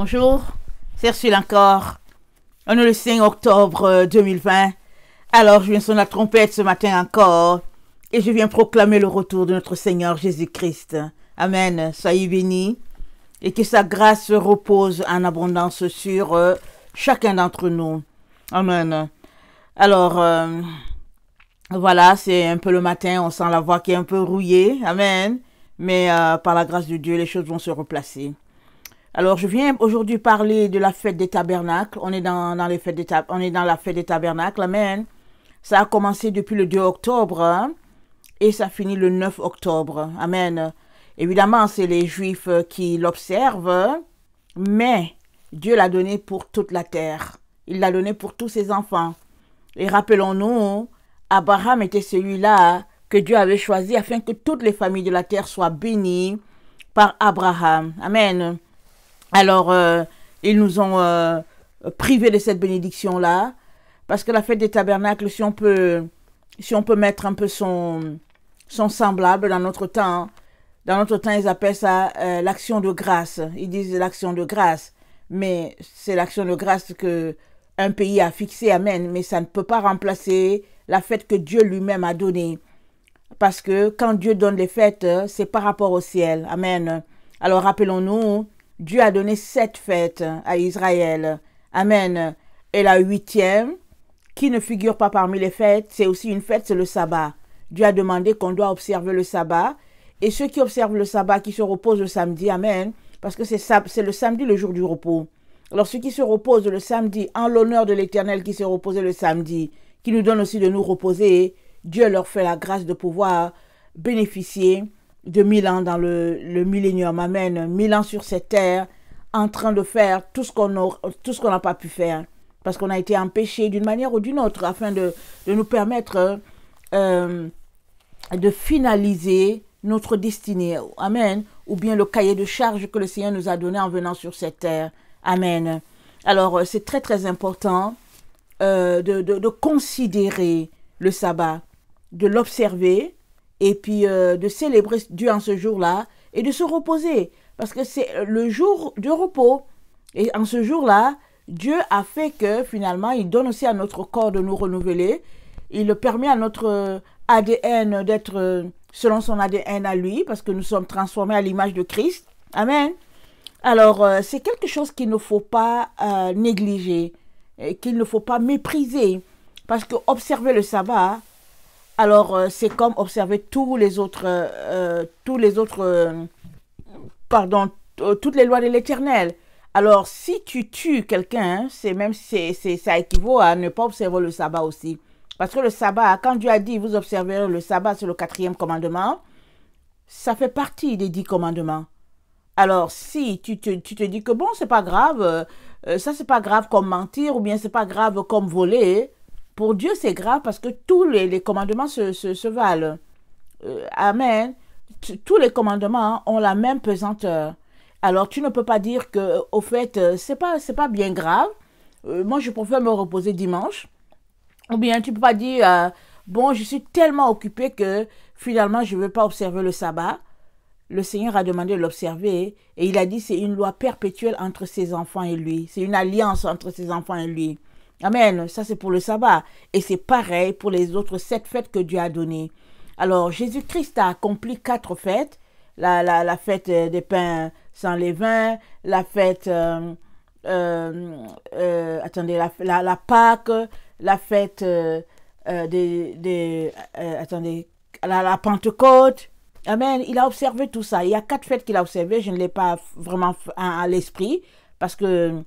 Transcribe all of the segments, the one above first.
Bonjour, c'est Ursule encore. On est le 5 octobre 2020. Alors, je viens sonner la trompette ce matin encore et je viens proclamer le retour de notre Seigneur Jésus-Christ. Amen. Soyez bénis et que sa grâce repose en abondance sur chacun d'entre nous. Amen. Alors, voilà, c'est un peu le matin, on sent la voix qui est un peu rouillée. Amen. Mais par la grâce de Dieu, les choses vont se replacer. Alors, je viens aujourd'hui parler de la fête des tabernacles. On est dans la fête des tabernacles. Amen. Ça a commencé depuis le 2 octobre hein, et ça finit le 9 octobre. Amen. Évidemment, c'est les Juifs qui l'observent, mais Dieu l'a donné pour toute la terre. Il l'a donné pour tous ses enfants. Et rappelons-nous, Abraham était celui-là que Dieu avait choisi afin que toutes les familles de la terre soient bénies par Abraham. Amen. Alors, ils nous ont privés de cette bénédiction-là, parce que la fête des tabernacles, si on peut mettre un peu son semblable dans notre temps, ils appellent ça l'action de grâce. Ils disent l'action de grâce, mais c'est l'action de grâce que un pays a fixée, amen, mais ça ne peut pas remplacer la fête que Dieu lui-même a donnée. Parce que quand Dieu donne les fêtes, c'est par rapport au ciel, amen. Alors, rappelons-nous, Dieu a donné 7 fêtes à Israël. Amen. Et la 8e, qui ne figure pas parmi les fêtes, c'est aussi une fête, c'est le sabbat. Dieu a demandé qu'on doit observer le sabbat. Et ceux qui observent le sabbat, qui se reposent le samedi, amen, parce que c'est le samedi, le jour du repos. Alors ceux qui se reposent le samedi, en l'honneur de l'Éternel qui s'est reposé le samedi, qui nous donne aussi de nous reposer, Dieu leur fait la grâce de pouvoir bénéficier de 1000 ans dans le millénium, amen, 1000 ans sur cette terre, en train de faire tout ce qu'on n'a pas pu faire, parce qu'on a été empêchés d'une manière ou d'une autre, afin de nous permettre de finaliser notre destinée, amen, ou bien le cahier de charge que le Seigneur nous a donné en venant sur cette terre, amen. Alors, c'est très très important de considérer le sabbat, de l'observer, et puis de célébrer Dieu en ce jour-là et de se reposer. Parce que c'est le jour du repos. Et en ce jour-là, Dieu a fait que finalement, il donne aussi à notre corps de nous renouveler. Il permet à notre ADN d'être selon son ADN à lui, parce que nous sommes transformés à l'image de Christ. Amen. Alors, c'est quelque chose qu'il ne faut pas négliger, qu'il ne faut pas mépriser. Parce que observer le sabbat, alors, c'est comme observer toutes les lois de l'Éternel. Alors, si tu tues quelqu'un, ça équivaut à ne pas observer le sabbat aussi. Parce que le sabbat, quand Dieu a dit, vous observerez le sabbat, c'est le 4e commandement, ça fait partie des 10 commandements. Alors, si tu te dis que bon, c'est pas grave, ça c'est pas grave comme mentir, ou bien c'est pas grave comme voler, pour Dieu, c'est grave parce que tous les commandements se valent. Amen. Tous les commandements ont la même pesanteur. Alors, tu ne peux pas dire que, au fait, c'est pas bien grave. Moi, je préfère me reposer dimanche. Ou bien, tu peux pas dire, bon, je suis tellement occupé que finalement, je ne veux pas observer le sabbat. Le Seigneur a demandé de l'observer et il a dit c'est une loi perpétuelle entre ses enfants et lui. C'est une alliance entre ses enfants et lui. Amen, ça c'est pour le sabbat. Et c'est pareil pour les autres 7 fêtes que Dieu a données. Alors, Jésus-Christ a accompli 4 fêtes. La fête des pains sans levain, la fête, attendez, la Pâque, la fête attendez, la Pentecôte. Amen, il a observé tout ça. Il y a 4 fêtes qu'il a observées. Je ne l'ai pas vraiment à l'esprit parce que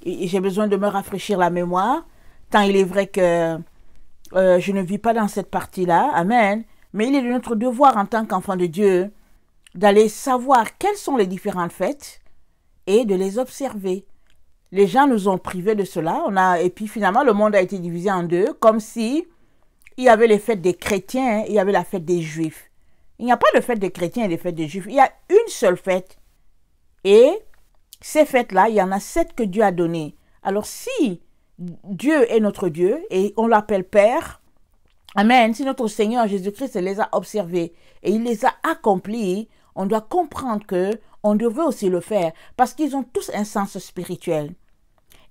j'ai besoin de me rafraîchir la mémoire, tant il est vrai que je ne vis pas dans cette partie-là, amen, mais il est de notre devoir en tant qu'enfant de Dieu d'aller savoir quelles sont les différentes fêtes et de les observer. Les gens nous ont privés de cela, et puis finalement le monde a été divisé en deux, comme si il y avait les fêtes des chrétiens et il y avait la fête des juifs. Il n'y a pas de fête des chrétiens et des fêtes des juifs, il y a une seule fête, et ces fêtes-là, il y en a 7 que Dieu a données. Alors si Dieu est notre Dieu et on l'appelle Père, amen, si notre Seigneur Jésus-Christ les a observés et il les a accomplis, on doit comprendre que on devrait aussi le faire parce qu'ils ont tous un sens spirituel.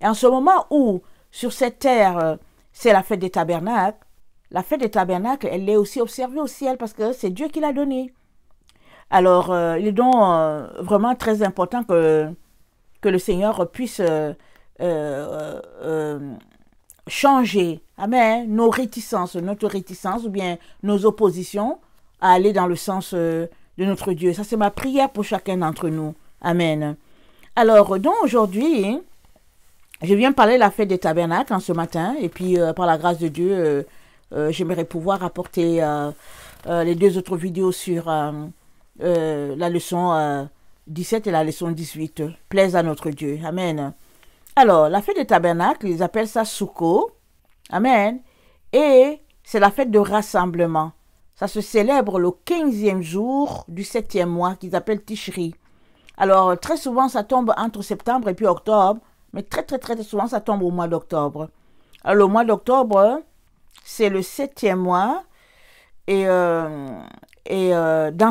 Et en ce moment où, sur cette terre, c'est la fête des tabernacles, elle est aussi observée au ciel parce que c'est Dieu qui l'a donnée. Alors, il est donc vraiment très important que le Seigneur puisse changer, amen, notre réticence ou bien nos oppositions à aller dans le sens de notre Dieu. Ça, c'est ma prière pour chacun d'entre nous. Amen. Alors, donc aujourd'hui, je viens parler de la fête des tabernacles ce matin et puis par la grâce de Dieu, j'aimerais pouvoir apporter les 2 autres vidéos sur la leçon 17 et la leçon 18. Plaise à notre Dieu. Amen. Alors, la fête des tabernacles, ils appellent ça Souko. Amen. Et c'est la fête de rassemblement. Ça se célèbre le 15e jour du 7e mois qu'ils appellent Tishri. Alors, très souvent, ça tombe entre septembre et puis octobre. Mais très souvent, ça tombe au mois d'octobre. Alors, le mois d'octobre, c'est le 7e mois. Et dans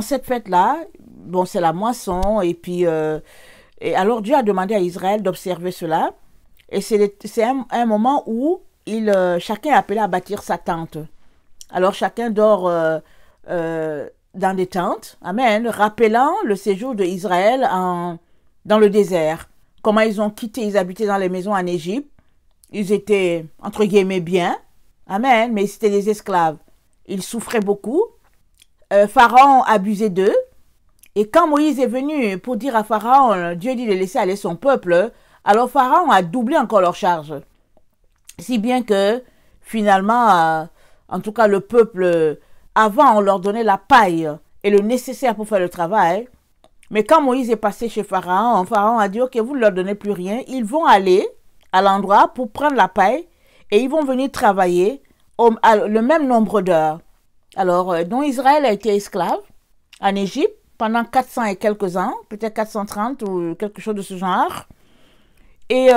cette fête-là, bon, c'est la moisson. Et puis, et alors Dieu a demandé à Israël d'observer cela. Et c'est un moment où chacun est appelé à bâtir sa tente. Alors, chacun dort dans des tentes. Amen. Rappelant le séjour d'Israël dans le désert. Comment ils ont quitté, ils habitaient dans les maisons en Égypte. Ils étaient, entre guillemets, bien. Amen. Mais c'était des esclaves. Ils souffraient beaucoup. Pharaon abusait d'eux. Et quand Moïse est venu pour dire à Pharaon, Dieu dit de laisser aller son peuple, alors Pharaon a doublé encore leur charge. Si bien que, finalement, en tout cas le peuple, avant on leur donnait la paille et le nécessaire pour faire le travail. Mais quand Moïse est passé chez Pharaon, Pharaon a dit, ok, vous ne leur donnez plus rien. Ils vont aller à l'endroit pour prendre la paille et ils vont venir travailler le même nombre d'heures. Alors, donc Israël a été esclave en Égypte pendant 400 et quelques ans, peut-être 430 ou quelque chose de ce genre. Et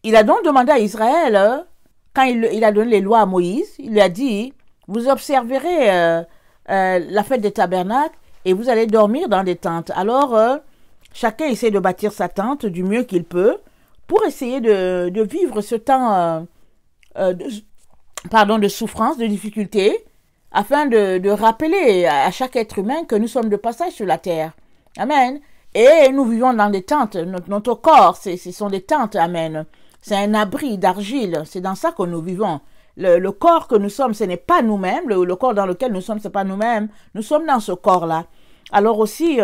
il a donc demandé à Israël, quand il a donné les lois à Moïse, il lui a dit, vous observerez la fête des tabernacles et vous allez dormir dans des tentes. Alors, chacun essaie de bâtir sa tente du mieux qu'il peut pour essayer de vivre ce temps de souffrance, de difficulté, afin de rappeler à chaque être humain que nous sommes de passage sur la terre. Amen. Et nous vivons dans des tentes. Notre corps, ce sont des tentes. Amen. C'est un abri d'argile. C'est dans ça que nous vivons. Le corps que nous sommes, ce n'est pas nous-mêmes. Le corps dans lequel nous sommes, ce n'est pas nous-mêmes. Nous sommes dans ce corps-là. Alors aussi,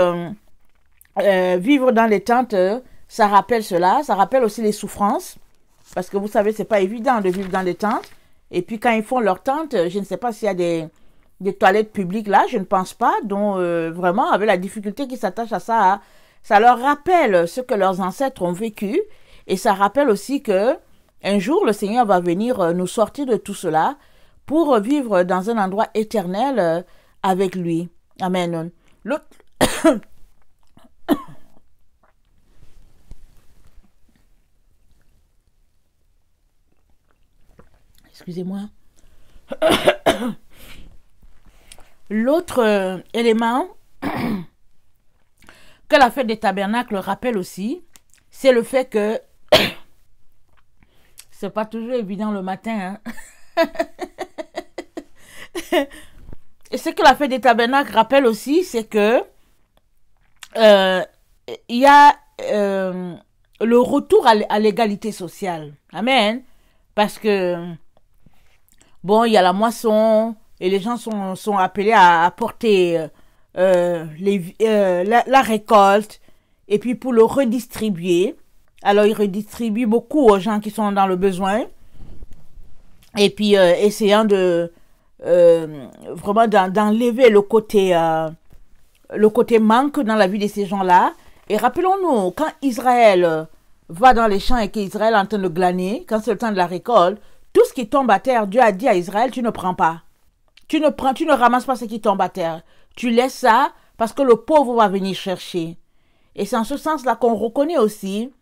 vivre dans les tentes, ça rappelle cela. Ça rappelle aussi les souffrances. Parce que vous savez, c'est pas évident de vivre dans des tentes. Et puis quand ils font leur tente, je ne sais pas s'il y a des toilettes publiques là, je ne pense pas. Donc vraiment, avec la difficulté qui s'attache à ça, ça leur rappelle ce que leurs ancêtres ont vécu. Et ça rappelle aussi que un jour, le Seigneur va venir nous sortir de tout cela pour vivre dans un endroit éternel avec lui. Amen. Excusez-moi. L'autre élément que la fête des tabernacles rappelle aussi, c'est le fait que c'est pas toujours évident le matin. Et ce que la fête des tabernacles rappelle aussi, c'est que il y a le retour à l'égalité sociale. Amen. Parce que bon, il y a la moisson et les gens sont appelés à apporter la récolte et puis pour le redistribuer. Alors, ils redistribuent beaucoup aux gens qui sont dans le besoin et puis essayant de vraiment d'enlever le côté manque dans la vie de ces gens-là. Et rappelons-nous, quand Israël va dans les champs et qu'Israël est en train de glaner, quand c'est le temps de la récolte, tout ce qui tombe à terre, Dieu a dit à Israël, tu ne prends pas. Tu ne ramasses pas ce qui tombe à terre. Tu laisses ça parce que le pauvre va venir chercher. Et c'est en ce sens-là qu'on reconnaît aussi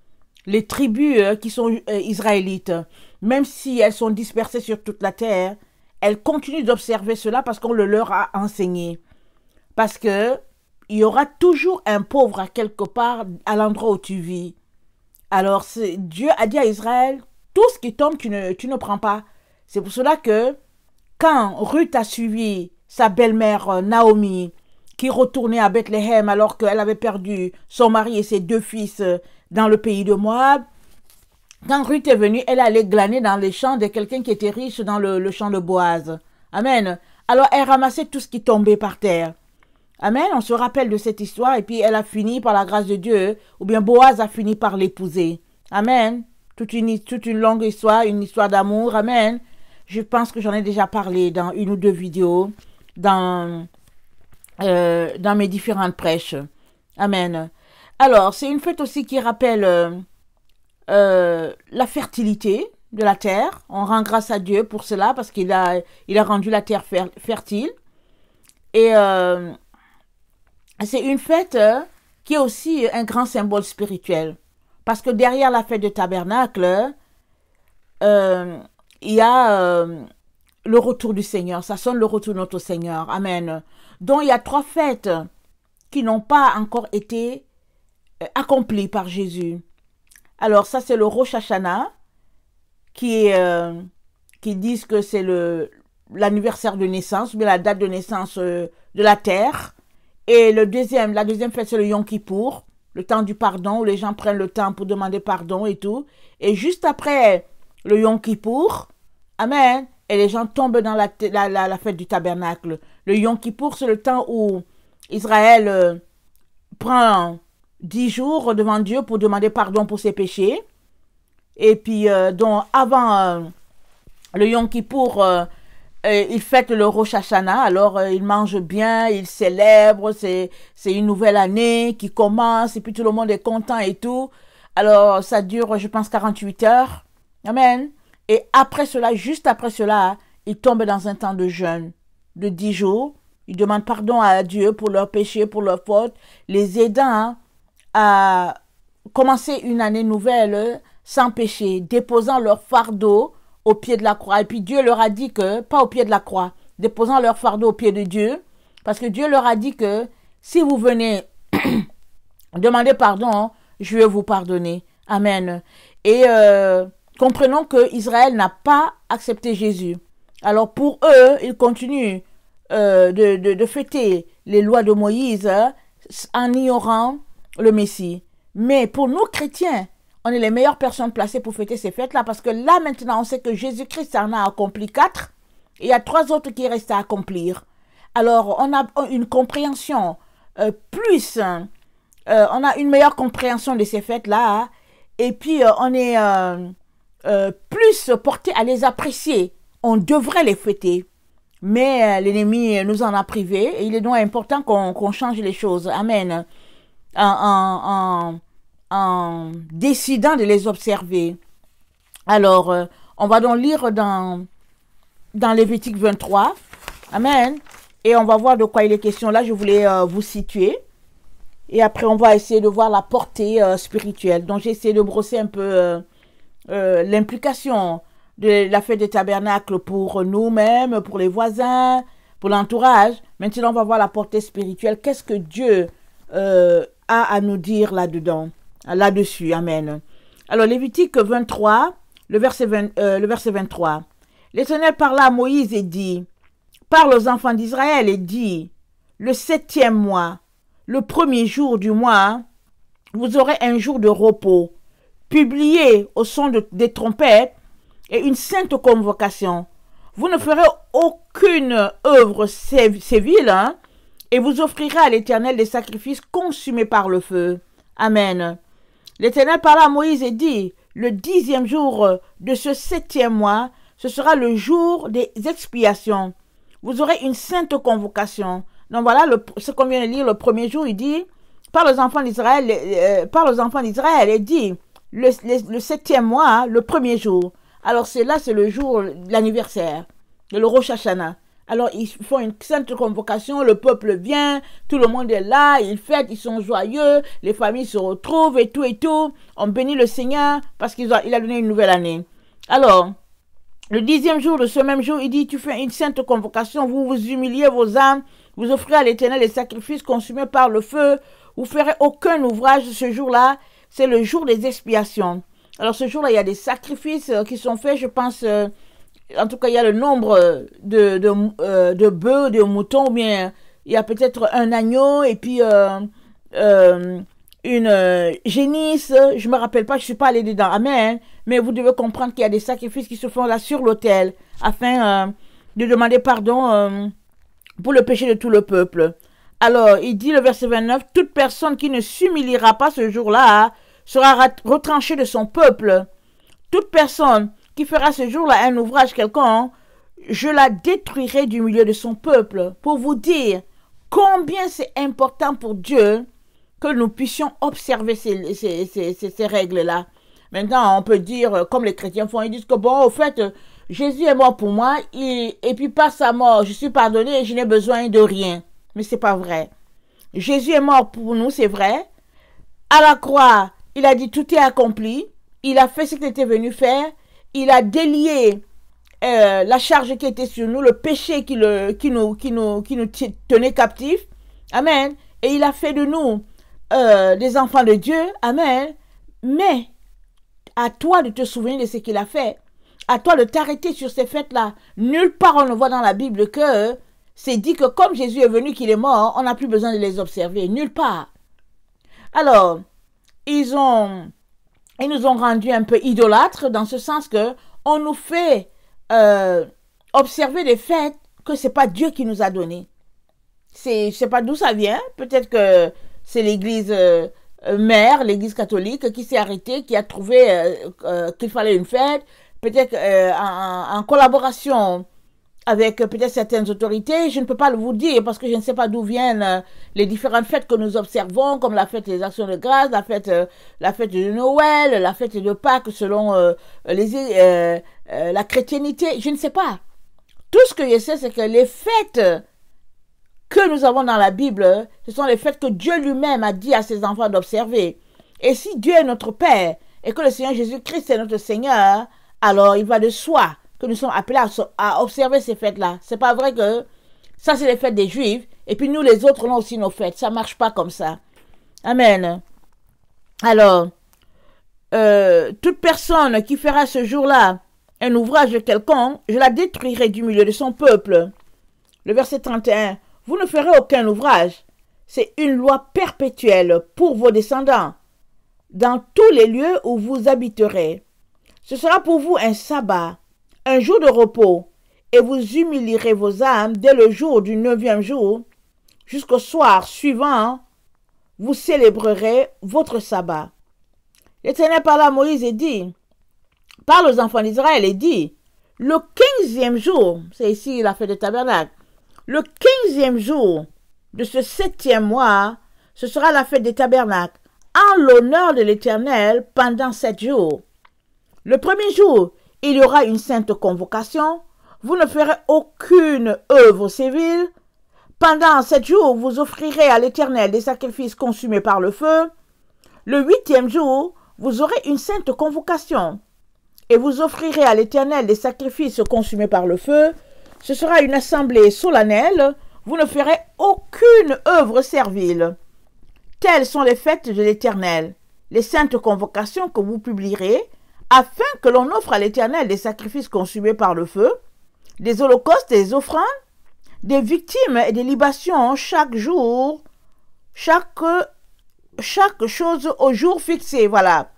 les tribus qui sont israélites. Même si elles sont dispersées sur toute la terre, elles continuent d'observer cela parce qu'on le leur a enseigné. Parce que il y aura toujours un pauvre à quelque part à l'endroit où tu vis. Alors, Dieu a dit à Israël, tout ce qui tombe, tu ne prends pas. C'est pour cela que quand Ruth a suivi sa belle-mère Naomi, qui retournait à Bethléem alors qu'elle avait perdu son mari et ses 2 fils dans le pays de Moab, quand Ruth est venue, elle allait glaner dans les champs de quelqu'un qui était riche dans le champ de Boaz. Amen. Alors, elle ramassait tout ce qui tombait par terre. Amen. On se rappelle de cette histoire et puis elle a fini par la grâce de Dieu, ou bien Boaz a fini par l'épouser. Amen. Toute une longue histoire, une histoire d'amour. Amen. Je pense que j'en ai déjà parlé dans 1 ou 2 vidéos, dans mes différentes prêches. Amen. Alors, c'est une fête aussi qui rappelle la fertilité de la terre. On rend grâce à Dieu pour cela parce qu'il a rendu la terre fertile. Et c'est une fête qui est aussi un grand symbole spirituel. Parce que derrière la fête de tabernacle, il y a le retour du Seigneur. Ça sonne le retour de notre Seigneur. Amen. Donc il y a 3 fêtes qui n'ont pas encore été accomplies par Jésus. Alors ça c'est le Rosh Hashanah qui disent que c'est l'anniversaire de naissance, mais la date de naissance de la terre. Et la deuxième fête, c'est le Yom Kippour, le temps du pardon, où les gens prennent le temps pour demander pardon et tout. Et juste après le Yom Kippour, amen, et les gens tombent dans la fête du tabernacle. Le Yom Kippour, c'est le temps où Israël prend 10 jours devant Dieu pour demander pardon pour ses péchés. Et puis, donc, avant le Yom Kippour, ils fêtent le Rosh Hashanah, alors ils mangent bien, ils célèbrent, c'est une nouvelle année qui commence, et puis tout le monde est content et tout. Alors, ça dure, je pense, 48 heures. Amen. Et après cela, juste après cela, ils tombent dans un temps de jeûne de 10 jours. Ils demandent pardon à Dieu pour leurs péchés, pour leurs fautes, les aidant à commencer une année nouvelle sans péché, déposant leur fardeau au pied de la croix. Et puis Dieu leur a dit que, pas au pied de la croix, déposant leur fardeau au pied de Dieu, parce que Dieu leur a dit que si vous venez demander pardon, je vais vous pardonner. Amen. Et comprenons que Israël n'a pas accepté Jésus. Alors pour eux, ils continuent de fêter les lois de Moïse en ignorant le Messie. Mais pour nous chrétiens, on est les meilleures personnes placées pour fêter ces fêtes-là parce que là, maintenant, on sait que Jésus-Christ en a accompli 4 et il y a 3 autres qui restent à accomplir. Alors, on a une compréhension on a une meilleure compréhension de ces fêtes-là et puis on est plus porté à les apprécier. On devrait les fêter, mais l'ennemi nous en a privés et il est donc important qu'on change les choses. Amen. En décidant de les observer. Alors, on va donc lire dans Lévitique 23. Amen. Et on va voir de quoi il est question. Là, je voulais vous situer. Et après, on va essayer de voir la portée spirituelle. Donc, j'ai essayé de brosser un peu l'implication de la fête des tabernacles pour nous-mêmes, pour les voisins, pour l'entourage. Maintenant, on va voir la portée spirituelle. Qu'est-ce que Dieu a à nous dire là-dessus. Amen. Alors, Lévitique 23, le verset 23. L'Éternel parla à Moïse et dit, parle aux enfants d'Israël et dit, le 7e mois, le 1er jour du mois, vous aurez un jour de repos, publié au son des trompettes et une sainte convocation. Vous ne ferez aucune œuvre civile, et vous offrirez à l'Éternel des sacrifices consumés par le feu. Amen. L'Éternel parla à Moïse et dit, le 10e jour de ce 7e mois, ce sera le jour des expiations. Vous aurez une sainte convocation. Donc voilà ce qu'on vient de lire le 1er jour, il dit, parle aux enfants d'Israël et dit, le 7e mois, le 1er jour. Alors c'est le jour de l'anniversaire, le Rosh Hashanah. Alors, ils font une sainte convocation, le peuple vient, tout le monde est là, ils fêtent, ils sont joyeux, les familles se retrouvent et tout. On bénit le Seigneur parce qu'il a donné une nouvelle année. Alors, Le 10e jour de ce même jour, il dit, tu fais une sainte convocation, vous vous humiliez vos âmes, vous offrez à l'Éternel les sacrifices consumés par le feu, vous ferez aucun ouvrage ce jour-là, c'est le jour des expiations. Alors ce jour-là, il y a des sacrifices qui sont faits, je pense, en tout cas, il y a le nombre de bœufs, de moutons, ou bien il y a peut-être un agneau, et puis une génisse, je me rappelle pas, je suis pas allée dedans, amen, mais vous devez comprendre qu'il y a des sacrifices qui se font là sur l'autel, afin de demander pardon pour le péché de tout le peuple. Alors, il dit le verset 29, toute personne qui ne s'humiliera pas ce jour-là sera retranchée de son peuple. Toute personne qui fera ce jour-là un ouvrage quelconque, je la détruirai du milieu de son peuple. Pour vous dire combien c'est important pour Dieu que nous puissions observer ces règles-là. Maintenant, on peut dire, comme les chrétiens font, ils disent que bon, au fait, Jésus est mort pour moi, et puis par sa mort, je suis pardonné et je n'ai besoin de rien. Mais c'est pas vrai. Jésus est mort pour nous, c'est vrai. À la croix, il a dit tout est accompli. Il a fait ce qu'il était venu faire. Il a délié la charge qui était sur nous, le péché qui nous tenait captifs. Amen. Et il a fait de nous des enfants de Dieu. Amen. Mais à toi de te souvenir de ce qu'il a fait. À toi de t'arrêter sur ces fêtes-là. Nulle part on ne voit dans la Bible que c'est dit que comme Jésus est venu, qu'il est mort, on n'a plus besoin de les observer. Nulle part. Alors, ils nous ont rendus un peu idolâtres dans ce sens que on nous fait observer des fêtes que c'est pas Dieu qui nous a données. Je sais pas d'où ça vient. Peut-être que c'est l'église mère, l'église catholique, qui s'est arrêtée, qui a trouvé qu'il fallait une fête. Peut-être en collaboration avec peut-être certaines autorités, je ne peux pas vous dire parce que je ne sais pas d'où viennent les différentes fêtes que nous observons, comme la fête des actions de grâce, la fête de Noël, la fête de Pâques selon la chrétienté, je ne sais pas. Tout ce que je sais, c'est que les fêtes que nous avons dans la Bible, ce sont les fêtes que Dieu lui-même a dit à ses enfants d'observer. Et si Dieu est notre Père et que le Seigneur Jésus-Christ est notre Seigneur, alors il va de soi que nous sommes appelés à observer ces fêtes-là. C'est pas vrai que ça, c'est les fêtes des Juifs, et puis nous, les autres, on a aussi nos fêtes. Ça marche pas comme ça. Amen. Alors, toute personne qui fera ce jour-là un ouvrage quelconque, je la détruirai du milieu de son peuple. Le verset 31. Vous ne ferez aucun ouvrage. C'est une loi perpétuelle pour vos descendants, dans tous les lieux où vous habiterez. Ce sera pour vous un sabbat, un jour de repos, et vous humilierez vos âmes dès le jour du 9e jour, jusqu'au soir suivant, vous célébrerez votre sabbat. L'Éternel parla à Moïse et dit, parle aux enfants d'Israël et dit, le 15e jour, c'est ici la fête des tabernacles, le 15e jour de ce 7e mois, ce sera la fête des tabernacles, en l'honneur de l'Éternel pendant 7 jours. Le premier jour, il y aura une sainte convocation. Vous ne ferez aucune œuvre civile. Pendant 7 jours, vous offrirez à l'Éternel des sacrifices consumés par le feu. Le 8e jour, vous aurez une sainte convocation. Et vous offrirez à l'Éternel des sacrifices consumés par le feu. Ce sera une assemblée solennelle. Vous ne ferez aucune œuvre servile. Telles sont les fêtes de l'Éternel, les saintes convocations que vous publierez, afin que l'on offre à l'Éternel des sacrifices consumés par le feu, des holocaustes, des offrandes, des victimes et des libations chaque jour, chaque chose au jour fixé. Voilà.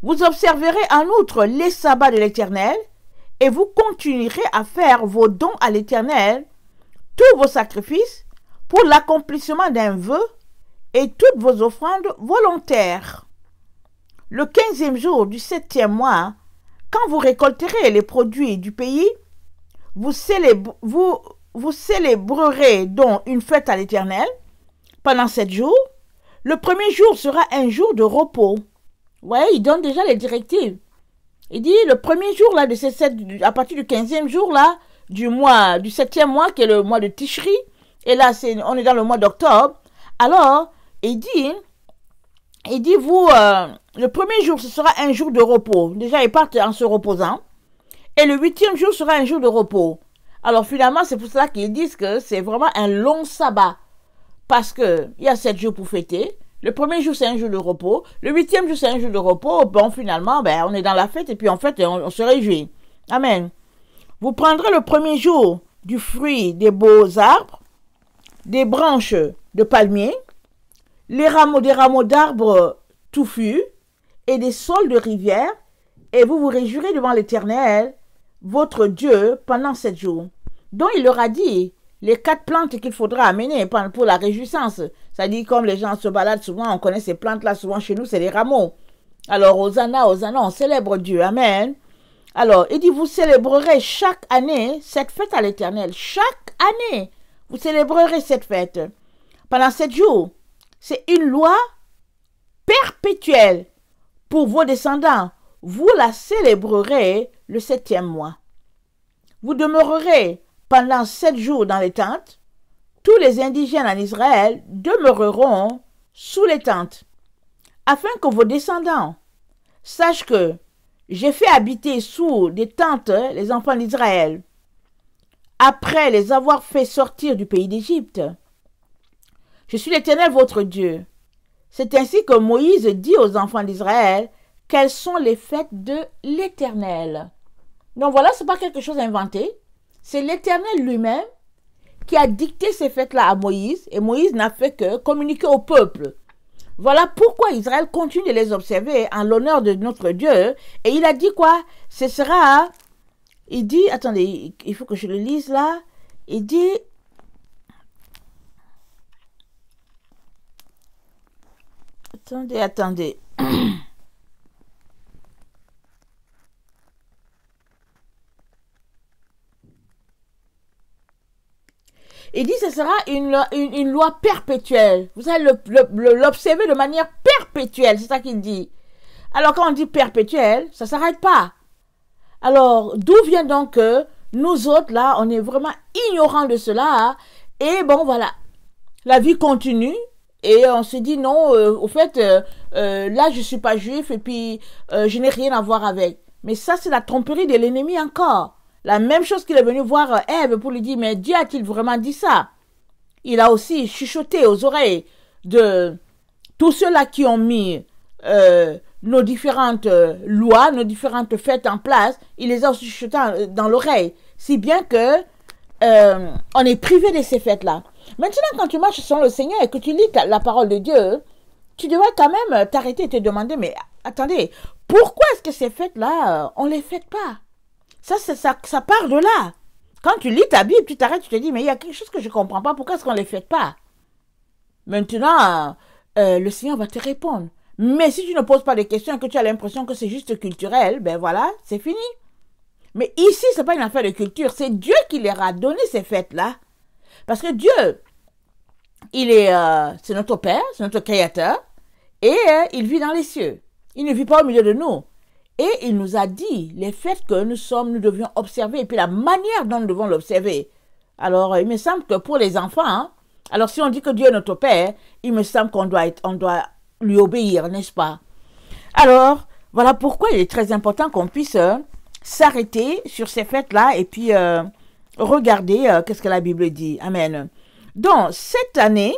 Vous observerez en outre les sabbats de l'Éternel et vous continuerez à faire vos dons à l'Éternel, tous vos sacrifices, pour l'accomplissement d'un vœu et toutes vos offrandes volontaires. Le 15e jour du 7e mois, quand vous récolterez les produits du pays, vous célébrerez donc une fête à l'Éternel pendant 7 jours. Le premier jour sera un jour de repos. Vous voyez, il donne déjà les directives. Il dit le premier jour là, à partir du 15e jour là, du 7e mois, qui est le mois de Tishri, et là on est dans le mois d'octobre. Alors, il dit vous, le premier jour, ce sera un jour de repos. Déjà, ils partent en se reposant. Et le 8e jour sera un jour de repos. Alors finalement, c'est pour cela qu'ils disent que c'est vraiment un long sabbat. Parce qu'il y a 7 jours pour fêter. Le 1er jour, c'est un jour de repos. Le 8e jour, c'est un jour de repos. Bon, finalement, on est dans la fête et puis en fait, on se réjouit. Amen. Vous prendrez le 1er jour du fruit des beaux arbres, des branches de palmiers, des rameaux d'arbres touffus et des saules de rivière, et vous vous réjouirez devant l'Éternel, votre Dieu, pendant 7 jours. Donc il leur a dit les 4 plantes qu'il faudra amener pour la réjouissance. Ça dit comme les gens se baladent souvent, on connaît ces plantes-là, souvent chez nous, c'est les rameaux. Alors, Hosanna, Hosanna, on célèbre Dieu. Amen. Alors, il dit, vous célébrerez chaque année cette fête à l'Éternel. Chaque année, vous célébrerez cette fête. Pendant 7 jours, c'est une loi perpétuelle pour vos descendants. Vous la célébrerez le 7e mois. Vous demeurerez pendant 7 jours dans les tentes. Tous les indigènes en Israël demeureront sous les tentes, afin que vos descendants sachent que j'ai fait habiter sous des tentes les enfants d'Israël, après les avoir fait sortir du pays d'Égypte. Je suis l'Éternel votre Dieu. C'est ainsi que Moïse dit aux enfants d'Israël quelles sont les fêtes de l'Éternel. Donc voilà, ce n'est pas quelque chose inventé. C'est l'Éternel lui-même qui a dicté ces fêtes-là à Moïse, et Moïse n'a fait que communiquer au peuple. Voilà pourquoi Israël continue de les observer en l'honneur de notre Dieu. Et il a dit quoi? Ce sera, il dit, attendez, il faut que je le lise là. Il dit, attendez. Il dit que ce sera une loi perpétuelle. Vous allez l'observer de manière perpétuelle. C'est ça qu'il dit. Alors, quand on dit perpétuelle, ça ne s'arrête pas. Alors, d'où vient donc que nous autres, là, on est vraiment ignorants de cela. Et bon, voilà. La vie continue. Et on se dit, non, au fait, là, je ne suis pas juif et puis je n'ai rien à voir avec. Mais ça, c'est la tromperie de l'ennemi encore. La même chose qu'il est venu voir Ève pour lui dire, mais Dieu a-t-il vraiment dit ça? Il a aussi chuchoté aux oreilles de tous ceux-là qui ont mis nos différentes lois, nos différentes fêtes en place. Il les a aussi chuchotés dans l'oreille. Si bien que on est privé de ces fêtes-là. Maintenant, quand tu marches sur le Seigneur et que tu lis la parole de Dieu, tu devrais quand même t'arrêter et te demander, mais attendez, pourquoi est-ce que ces fêtes-là, on ne les fête pas? Ça part de là. Quand tu lis ta Bible, tu t'arrêtes, tu te dis, mais il y a quelque chose que je ne comprends pas, pourquoi est-ce qu'on ne les fête pas? Maintenant, le Seigneur va te répondre. Mais si tu ne poses pas de questions et que tu as l'impression que c'est juste culturel, ben voilà, c'est fini. Mais ici, ce n'est pas une affaire de culture, c'est Dieu qui leur a donné ces fêtes-là. Parce que Dieu, c'est notre Père, c'est notre Créateur, et il vit dans les cieux. Il ne vit pas au milieu de nous. Et il nous a dit les fêtes que nous devions observer, et puis la manière dont nous devons l'observer. Alors, il me semble que pour les enfants, alors si on dit que Dieu est notre Père, il me semble qu'on doit lui obéir, n'est-ce pas? Alors, voilà pourquoi il est très important qu'on puisse s'arrêter sur ces fêtes-là, et puis regarder qu'est-ce que la Bible dit. Amen. Donc, cette année,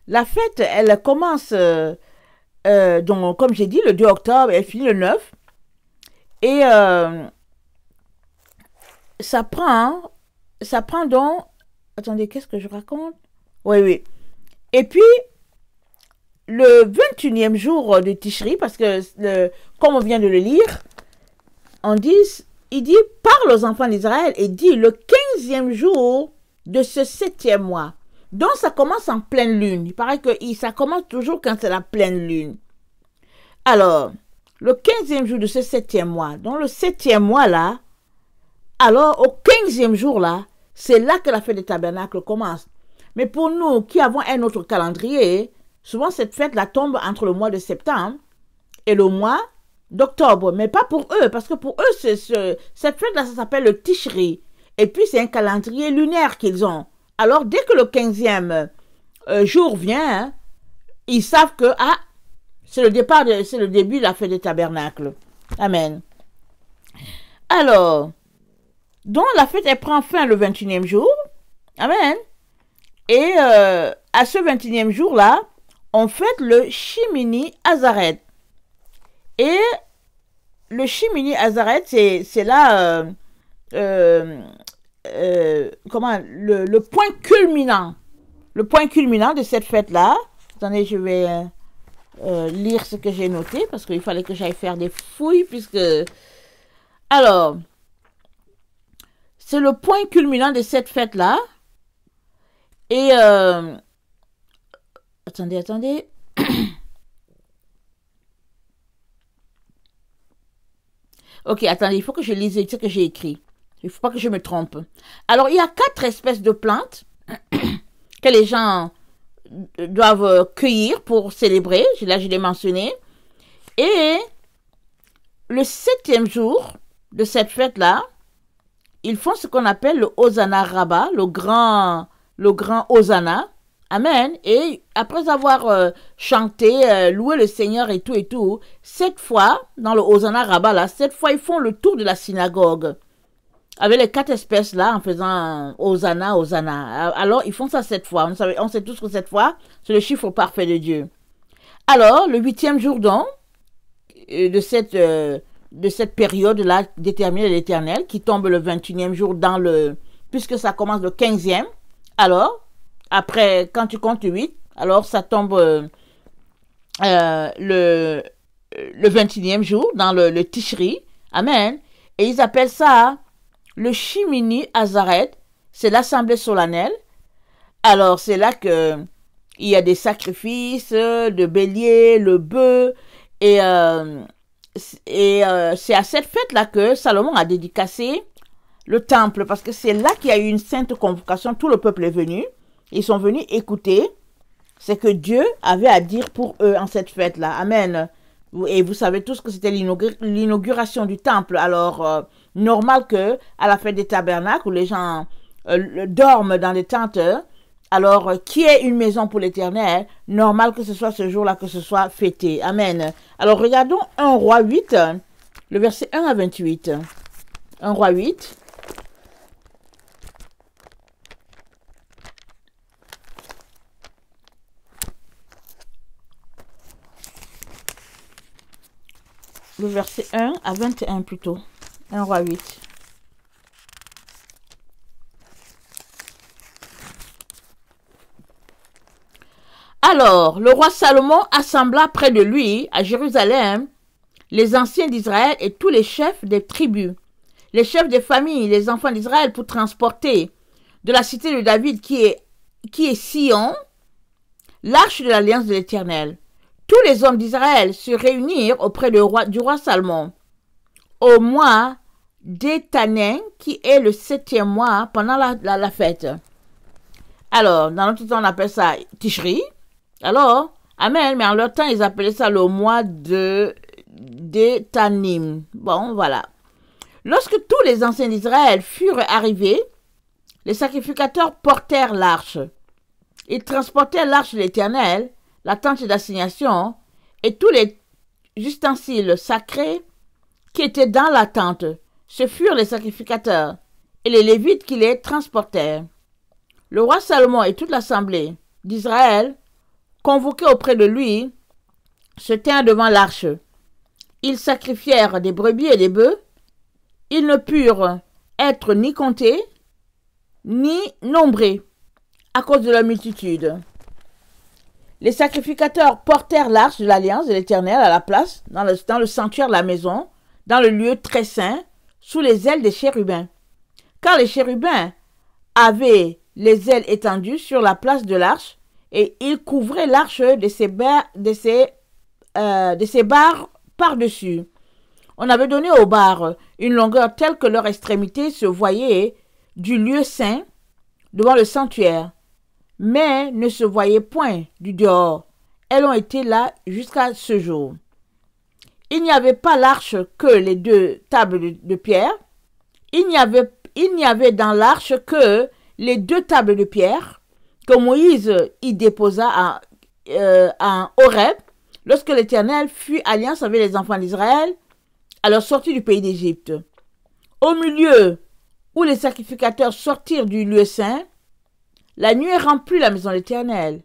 la fête, elle commence, donc, comme j'ai dit, le 2 octobre, elle finit le 9. Et ça prend donc, attendez, qu'est-ce que je raconte? Oui. Et puis, le 21e jour de Tishri, parce que, comme on vient de le lire, il dit, parle aux enfants d'Israël et dit, le 15e jour de ce 7e mois. Donc, ça commence en pleine lune. Il paraît que ça commence toujours quand c'est la pleine lune. Alors, le 15e jour de ce 7e mois, dans le 7e mois là, alors au 15e jour là, c'est là que la fête des tabernacles commence. Mais pour nous qui avons un autre calendrier, souvent cette fête là tombe entre le mois de septembre et le mois d'octobre. Mais pas pour eux, parce que pour eux, cette fête là, ça s'appelle le Tishri. Et puis c'est un calendrier lunaire qu'ils ont. Alors dès que le 15e jour vient, ils savent que, c'est le début de la fête des tabernacles. Amen. Alors, Donc, la fête, elle prend fin le 21e jour. Amen. Et à ce 21e jour-là, on fête le Shimini Azaret. Et le Shimini Azaret, c'est là, comment, le point culminant. Le point culminant de cette fête-là. Attendez, je vais lire ce que j'ai noté, parce qu'il fallait que j'aille faire des fouilles, puisque... Alors, c'est le point culminant de cette fête-là. Et... attendez. Ok, attendez, il faut que je lise ce que j'ai écrit. Il ne faut pas que je me trompe. Alors, il y a 4 espèces de plantes que les gens doivent cueillir pour célébrer. Là, je l'ai mentionné. Et le 7e jour de cette fête-là, ils font ce qu'on appelle le Hosanna Rabbah, le grand Hosanna. Amen. Et après avoir chanté, loué le Seigneur et tout, cette fois, dans le Hosanna Rabbah, là, cette fois, ils font le tour de la synagogue. Avec les 4 espèces là, en faisant Hosanna. Alors, ils font ça 7 fois. On sait tous que 7 fois, c'est le chiffre parfait de Dieu. Alors, le 8e jour donc, de cette période-là déterminée de l'Éternel, qui tombe le 21e jour puisque ça commence le 15e, alors, après, quand tu comptes 8, alors ça tombe le 21e jour dans le Tishri. Amen. Et ils appellent ça le Shimini Azaret. C'est l'assemblée solennelle. Alors, c'est là que il y a des sacrifices de bélier, le bœuf. Et c'est à cette fête-là que Salomon a dédicacé le temple. Parce que c'est là qu'il y a eu une sainte convocation. Tout le peuple est venu. Ils sont venus écouter ce que Dieu avait à dire pour eux en cette fête-là. Amen. Et vous savez tous que c'était l'inauguration du temple. Alors, normal que à la fête des tabernacles, où les gens dorment dans les tentes, alors, qui est une maison pour l'Éternel, normal que ce soit ce jour-là, que ce soit fêté. Amen. Alors, regardons 1 Roi 8, le verset 1 à 28. 1 Roi 8. Le verset 1 à 21 plutôt. 1 Roi 8. Alors, le roi Salomon assembla près de lui, à Jérusalem, les anciens d'Israël et tous les chefs des tribus, les chefs des familles, les enfants d'Israël, pour transporter de la cité de David, qui est Sion, l'arche de l'alliance de l'Éternel. Tous les hommes d'Israël se réunirent auprès du roi Salomon au mois d'Étanin, qui est le 7e mois pendant la fête. Alors, dans notre temps, on appelle ça Tishri. Alors, amen, mais en leur temps, ils appelaient ça le mois d'Étanim. Bon, voilà. Lorsque tous les anciens d'Israël furent arrivés, les sacrificateurs portèrent l'arche. Ils transportèrent l'arche de l'Éternel, la tente d'assignation et tous les ustensiles sacrés qui étaient dans la tente. Ce furent les sacrificateurs et les Lévites qui les transportèrent. Le roi Salomon et toute l'assemblée d'Israël, convoqués auprès de lui, se tinrent devant l'arche. Ils sacrifièrent des brebis et des bœufs. Ils ne purent être ni comptés, ni nombrés, à cause de leur multitude. Les sacrificateurs portèrent l'arche de l'alliance de l'Éternel à la place, dans le sanctuaire de la maison, dans le lieu très saint, sous les ailes des chérubins. Car les chérubins avaient les ailes étendues sur la place de l'arche, et ils couvraient l'arche de ses barres par-dessus. On avait donné aux barres une longueur telle que leur extrémité se voyait du lieu saint devant le sanctuaire, mais ne se voyaient point du dehors. Elles ont été là jusqu'à ce jour. Il n'y avait pas l'arche que les 2 tables de pierre. Il n'y avait dans l'arche que les 2 tables de pierre que Moïse y déposa en Horeb, lorsque l'Éternel fit alliance avec les enfants d'Israël à leur sortie du pays d'Égypte. Au milieu où les sacrificateurs sortirent du lieu saint, la nuée remplit la maison de l'Éternel.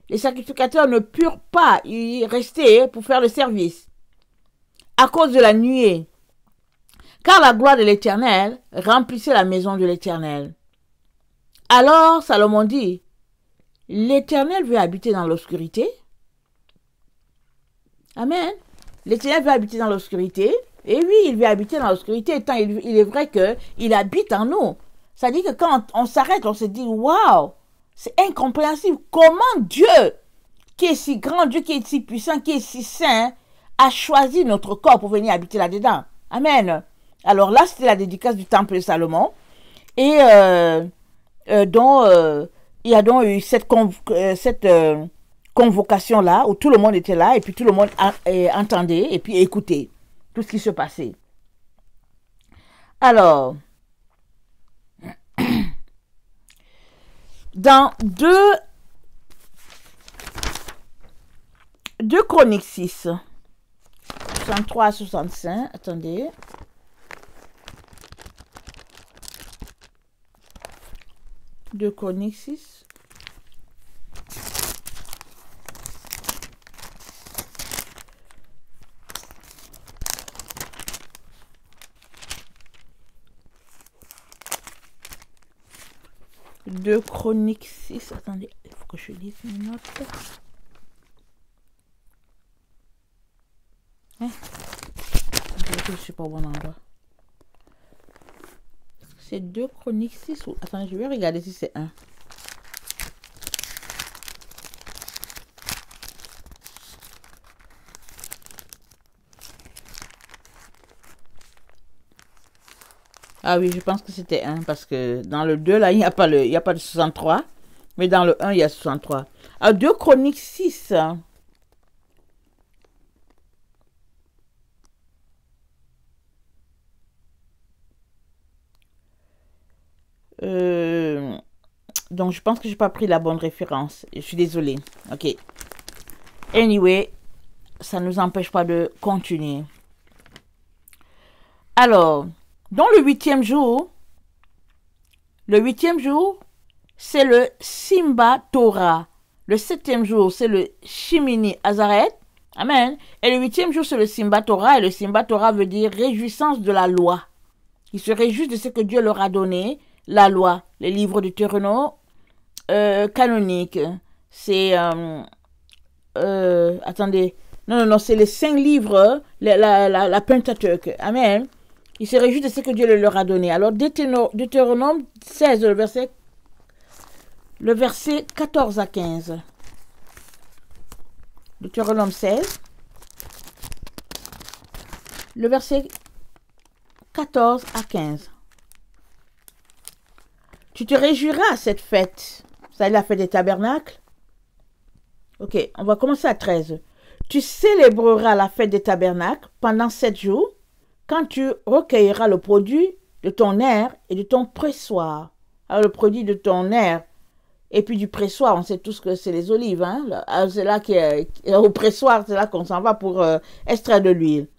Les sacrificateurs ne purent pas y rester pour faire le service à cause de la nuée, car la gloire de l'Éternel remplissait la maison de l'Éternel. Alors Salomon dit, l'Éternel veut habiter dans l'obscurité. Amen. L'Éternel veut habiter dans l'obscurité. Et oui, il veut habiter dans l'obscurité, tant il est vrai qu'il habite en nous. Ça dit que quand on s'arrête, on se dit, waouh, c'est incompréhensible. Comment Dieu, qui est si grand, Dieu qui est si puissant, qui est si saint, a choisi notre corps pour venir habiter là-dedans. Amen. Alors là, c'était la dédicace du temple de Salomon. Et il y a donc eu cette convocation-là, où tout le monde était là, et puis tout le monde entendait, et puis écoutait tout ce qui se passait. Alors, dans 2 Chroniques 6, 63 à 65, attendez. Deux Chroniques 6. Deux Chroniques 6. Attendez, il faut que je lise mes notes. Je ne suis pas au bon endroit. C'est 2 Chroniques 6 ou... Attendez, je vais regarder si c'est 1. Ah oui, je pense que c'était 1 parce que dans le 2, là, il n'y a pas de 63. Mais dans le 1, il y a 63. Ah, 2 Chroniques 6. Donc, je pense que je n'ai pas pris la bonne référence. Je suis désolée. OK. Anyway, ça ne nous empêche pas de continuer. Alors, dans le 8e jour, c'est le Simba Torah. Le 7e jour, c'est le Shimini Azaret. Amen. Et le 8e jour, c'est le Simba Torah. Et le Simba Torah veut dire réjouissance de la loi. Ils se réjouissent de ce que Dieu leur a donné, la loi, les livres du Deutéronome canoniques. C'est, attendez, non, c'est les 5 livres, la Pentateuque. Amen. Ils se réjouissent de ce que Dieu leur a donné. Alors, Deutéronome 16, le verset 14 à 15. Deutéronome 16, le verset 14 à 15. Tu te réjouiras à cette fête. Ça, la fête des tabernacles. Ok, on va commencer à 13. Tu célébreras la fête des tabernacles pendant 7 jours, quand tu recueilleras le produit de ton aire et de ton pressoir. Alors, le produit de ton aire et puis du pressoir, on sait tous que c'est les olives. Hein? C'est là au pressoir, c'est là qu'on s'en va pour extraire de l'huile.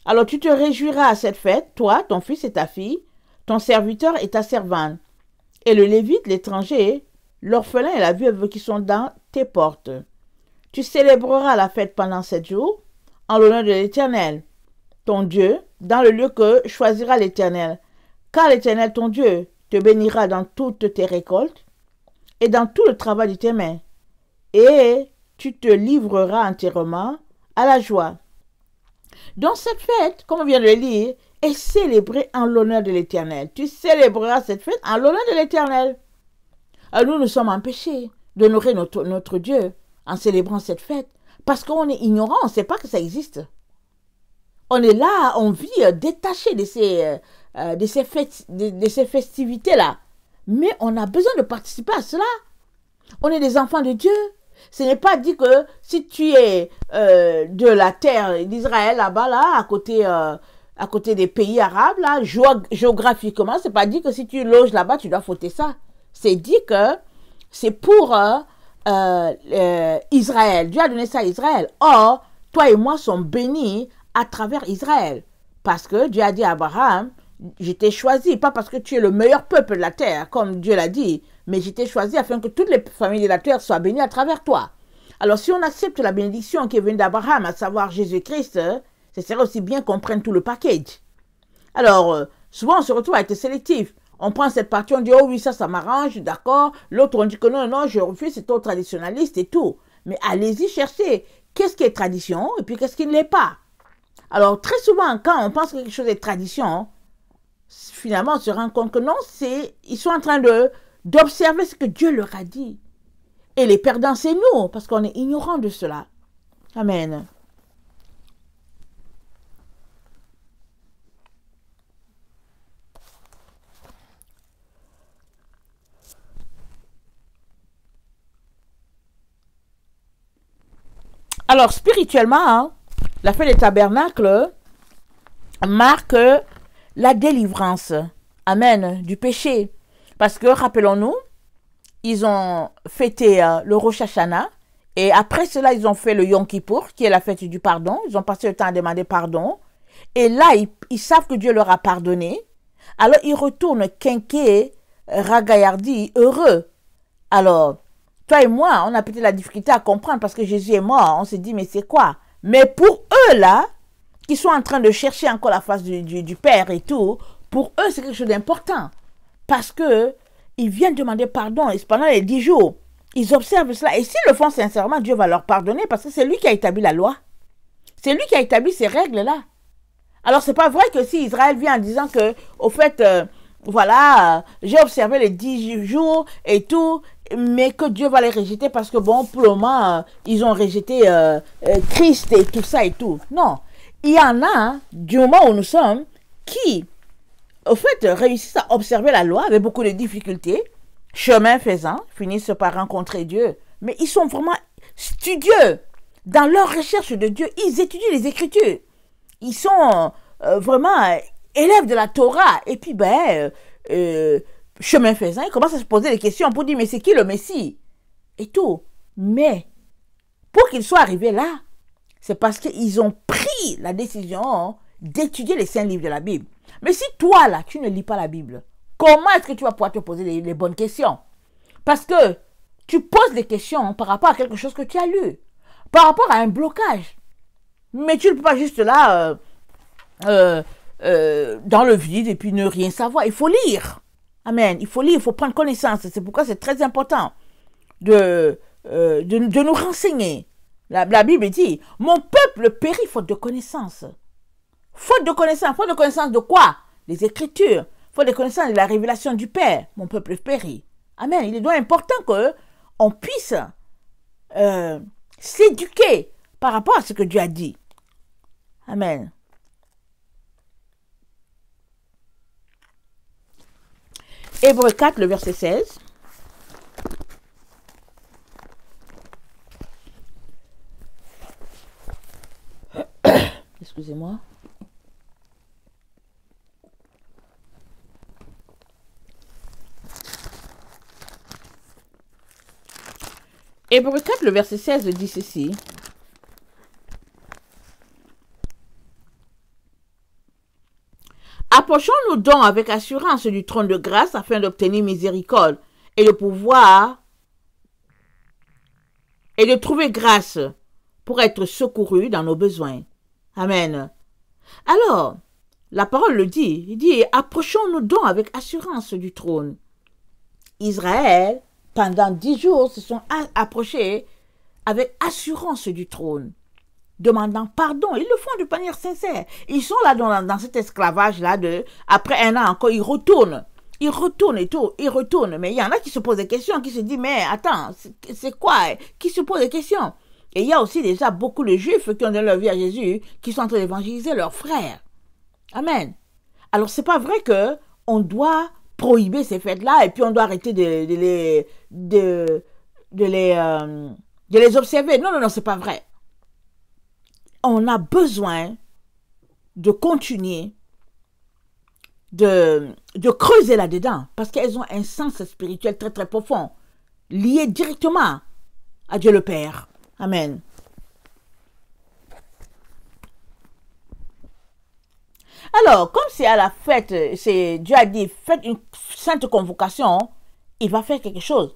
Alors, tu te réjouiras à cette fête, toi, ton fils et ta fille, ton serviteur et ta servante, et le lévite, l'étranger, l'orphelin et la veuve qui sont dans tes portes. Tu célébreras la fête pendant 7 jours, en l'honneur de l'Éternel, ton Dieu, dans le lieu que choisira l'Éternel. Car l'Éternel, ton Dieu, te bénira dans toutes tes récoltes et dans tout le travail de tes mains. Et tu te livreras entièrement à la joie. Donc cette fête, comme on vient de le lire, est célébrée en l'honneur de l'Éternel. Tu célébreras cette fête en l'honneur de l'Éternel. Alors nous sommes empêchés d'honorer notre Dieu en célébrant cette fête parce qu'on est ignorant, on ne sait pas que ça existe. On est là, on vit détaché de ces festivités-là. Mais on a besoin de participer à cela. On est des enfants de Dieu. Ce n'est pas dit que si tu es de la terre d'Israël, là-bas, là, à côté des pays arabes, là, géographiquement, c'est pas dit que si tu loges là-bas, tu dois fauter ça. C'est dit que c'est pour Israël. Dieu a donné ça à Israël. Or, toi et moi sommes bénis à travers Israël. Parce que Dieu a dit à Abraham, je t'ai choisi, pas parce que tu es le meilleur peuple de la terre, comme Dieu l'a dit, mais je t'ai choisi afin que toutes les familles de la terre soient bénies à travers toi. Alors, si on accepte la bénédiction qui est venue d'Abraham, à savoir Jésus-Christ, ce serait aussi bien qu'on prenne tout le package. Alors, souvent, on se retrouve à être sélectif. On prend cette partie, on dit, oh oui, ça m'arrange, d'accord. L'autre, on dit que non, non, je refuse, c'est trop traditionnaliste et tout. Mais allez-y chercher qu'est-ce qui est tradition et puis qu'est-ce qui ne l'est pas. Alors, très souvent, quand on pense que quelque chose est tradition, finalement, on se rend compte que non, ils sont en train d'observer ce que Dieu leur a dit. Et les perdants, c'est nous, parce qu'on est ignorants de cela. Amen. Alors, spirituellement, hein, la fête des tabernacles marque la délivrance, amen, du péché. Parce que, rappelons-nous, ils ont fêté le Rosh Hashanah, et après cela, ils ont fait le Yom Kippour, qui est la fête du pardon. Ils ont passé le temps à demander pardon. Et là, ils savent que Dieu leur a pardonné. Alors, ils retournent quinqués, ragaillardis, heureux. Alors, toi et moi, on a peut-être la difficulté à comprendre parce que Jésus est mort. On s'est dit, mais c'est quoi? Mais pour eux, là, qui sont en train de chercher encore la face du Père et tout, pour eux, c'est quelque chose d'important. Parce que ils viennent demander pardon et pendant les 10 jours, ils observent cela. Et s'ils le font sincèrement, Dieu va leur pardonner parce que c'est lui qui a établi la loi. C'est lui qui a établi ces règles-là. Alors, c'est pas vrai que si Israël vient en disant que, au fait, voilà, j'ai observé les 10 jours et tout, mais que Dieu va les rejeter parce que, bon, pour le moment, ils ont rejeté Christ et tout ça et tout. Non. Il y en a, du moment où nous sommes, qui, au fait, réussissent à observer la loi avec beaucoup de difficultés, chemin faisant, finissent par rencontrer Dieu. Mais ils sont vraiment studieux dans leur recherche de Dieu. Ils étudient les Écritures. Ils sont vraiment élèves de la Torah. Et puis, chemin faisant, ils commencent à se poser des questions pour dire, mais c'est qui le Messie? Et tout. Mais, pour qu'ils soient arrivés là, c'est parce qu'ils ont pris la décision d'étudier les 5 livres de la Bible. Mais si toi, là, tu ne lis pas la Bible, comment est-ce que tu vas pouvoir te poser les bonnes questions? Parce que tu poses des questions par rapport à quelque chose que tu as lu, par rapport à un blocage. Mais tu ne peux pas juste là, dans le vide et puis ne rien savoir. Il faut lire. Amen. Il faut lire, il faut prendre connaissance. C'est pourquoi c'est très important de nous renseigner. La Bible dit, mon peuple périt faute de connaissance. Faute de connaissance de quoi? Les Écritures. Faute de connaissance de la révélation du Père. Mon peuple périt. Amen. Il est donc important qu'on puisse s'éduquer par rapport à ce que Dieu a dit. Amen. Hébreux 4, le verset 16. Excusez-moi. Hébreux 4, le verset 16 dit ceci. Approchons-nous donc avec assurance du trône de grâce afin d'obtenir miséricorde et le pouvoir et de trouver grâce pour être secourus dans nos besoins. Amen. Alors, la parole le dit, il dit, approchons-nous donc avec assurance du trône. Israël, pendant 10 jours, se sont approchés avec assurance du trône, demandant pardon. Ils le font de manière sincère. Ils sont là dans cet esclavage-là, après un an encore, ils retournent et tout, ils retournent. Mais il y en a qui se posent des questions, qui se disent, mais attends, c'est quoi? Qui se posent des questions? Et il y a aussi déjà beaucoup de Juifs qui ont donné leur vie à Jésus, qui sont en train d'évangéliser leurs frères. Amen. Alors, c'est pas vrai qu'on doit prohiber ces fêtes-là et puis on doit arrêter de les observer. Non, non, non, c'est pas vrai. On a besoin de continuer de creuser là-dedans parce qu'elles ont un sens spirituel très, très profond, lié directement à Dieu le Père. Amen. Alors, comme c'est à la fête, Dieu a dit, faites une sainte convocation, il va faire quelque chose.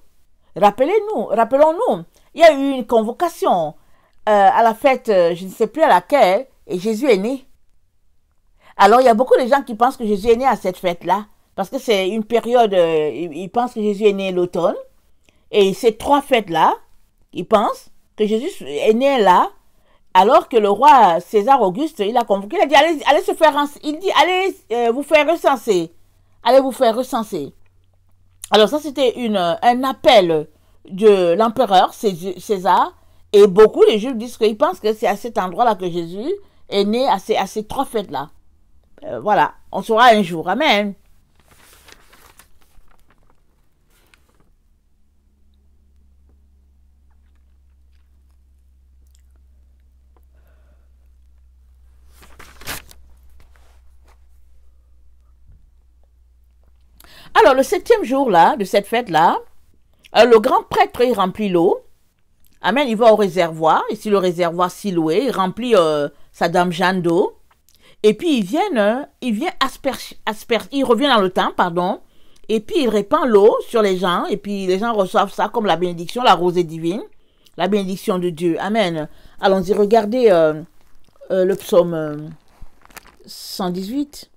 Rappelons-nous, il y a eu une convocation à la fête, je ne sais plus à laquelle, et Jésus est né. Alors, il y a beaucoup de gens qui pensent que Jésus est né à cette fête-là, parce que c'est une période, ils pensent que Jésus est né l'automne, et ces 3 fêtes-là, ils pensent que Jésus est né là, alors que le roi César Auguste, il a convoqué, il a dit, allez se faire, il dit, allez vous faire recenser, allez vous faire recenser. Alors ça, c'était un appel de l'empereur César, et beaucoup de Juifs disent qu'ils pensent que c'est à cet endroit-là que Jésus est né, à ces 3 fêtes-là. Voilà, on saura un jour. Amen. Alors, le 7e jour-là, de cette fête-là, le grand prêtre, il remplit l'eau. Amen, il va au réservoir. Ici, le réservoir Siloué, il remplit sa dame Jeanne d'eau. Et puis, il vient il revient dans le temps, pardon. Et puis, il répand l'eau sur les gens. Et puis, les gens reçoivent ça comme la bénédiction, la rosée divine. La bénédiction de Dieu. Amen. Allons-y, regardez le psaume 118.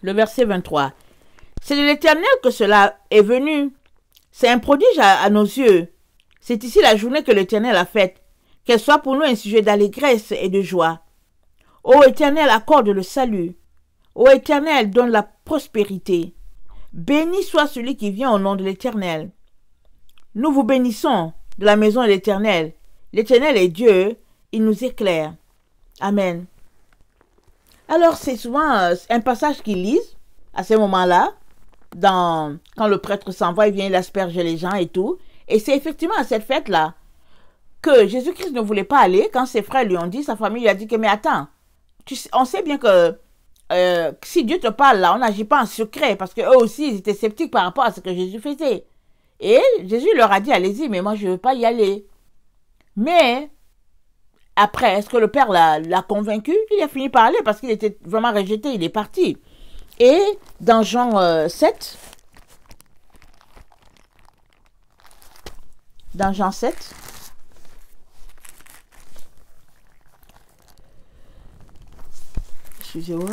Le verset 23. C'est de l'Éternel que cela est venu. C'est un prodige à nos yeux. C'est ici la journée que l'Éternel a faite. Qu'elle soit pour nous un sujet d'allégresse et de joie. Ô Éternel, accorde le salut. Ô Éternel, donne la prospérité. Béni soit celui qui vient au nom de l'Éternel. Nous vous bénissons de la maison de l'Éternel. L'Éternel est Dieu, il nous éclaire. Amen. Alors, c'est souvent un passage qu'ils lisent à ce moment-là, quand le prêtre s'en va, il vient, il asperge les gens et tout. Et c'est effectivement à cette fête-là que Jésus-Christ ne voulait pas aller. Quand ses frères lui ont dit, sa famille lui a dit que, mais attends, on sait bien que si Dieu te parle là, on n'agit pas en secret, parce qu'eux aussi, ils étaient sceptiques par rapport à ce que Jésus faisait. Et Jésus leur a dit, allez-y, mais moi, je ne veux pas y aller. Mais après, est-ce que le Père l'a convaincu? Il a fini par aller parce qu'il était vraiment rejeté, il est parti. Et dans Jean 7, excusez-moi,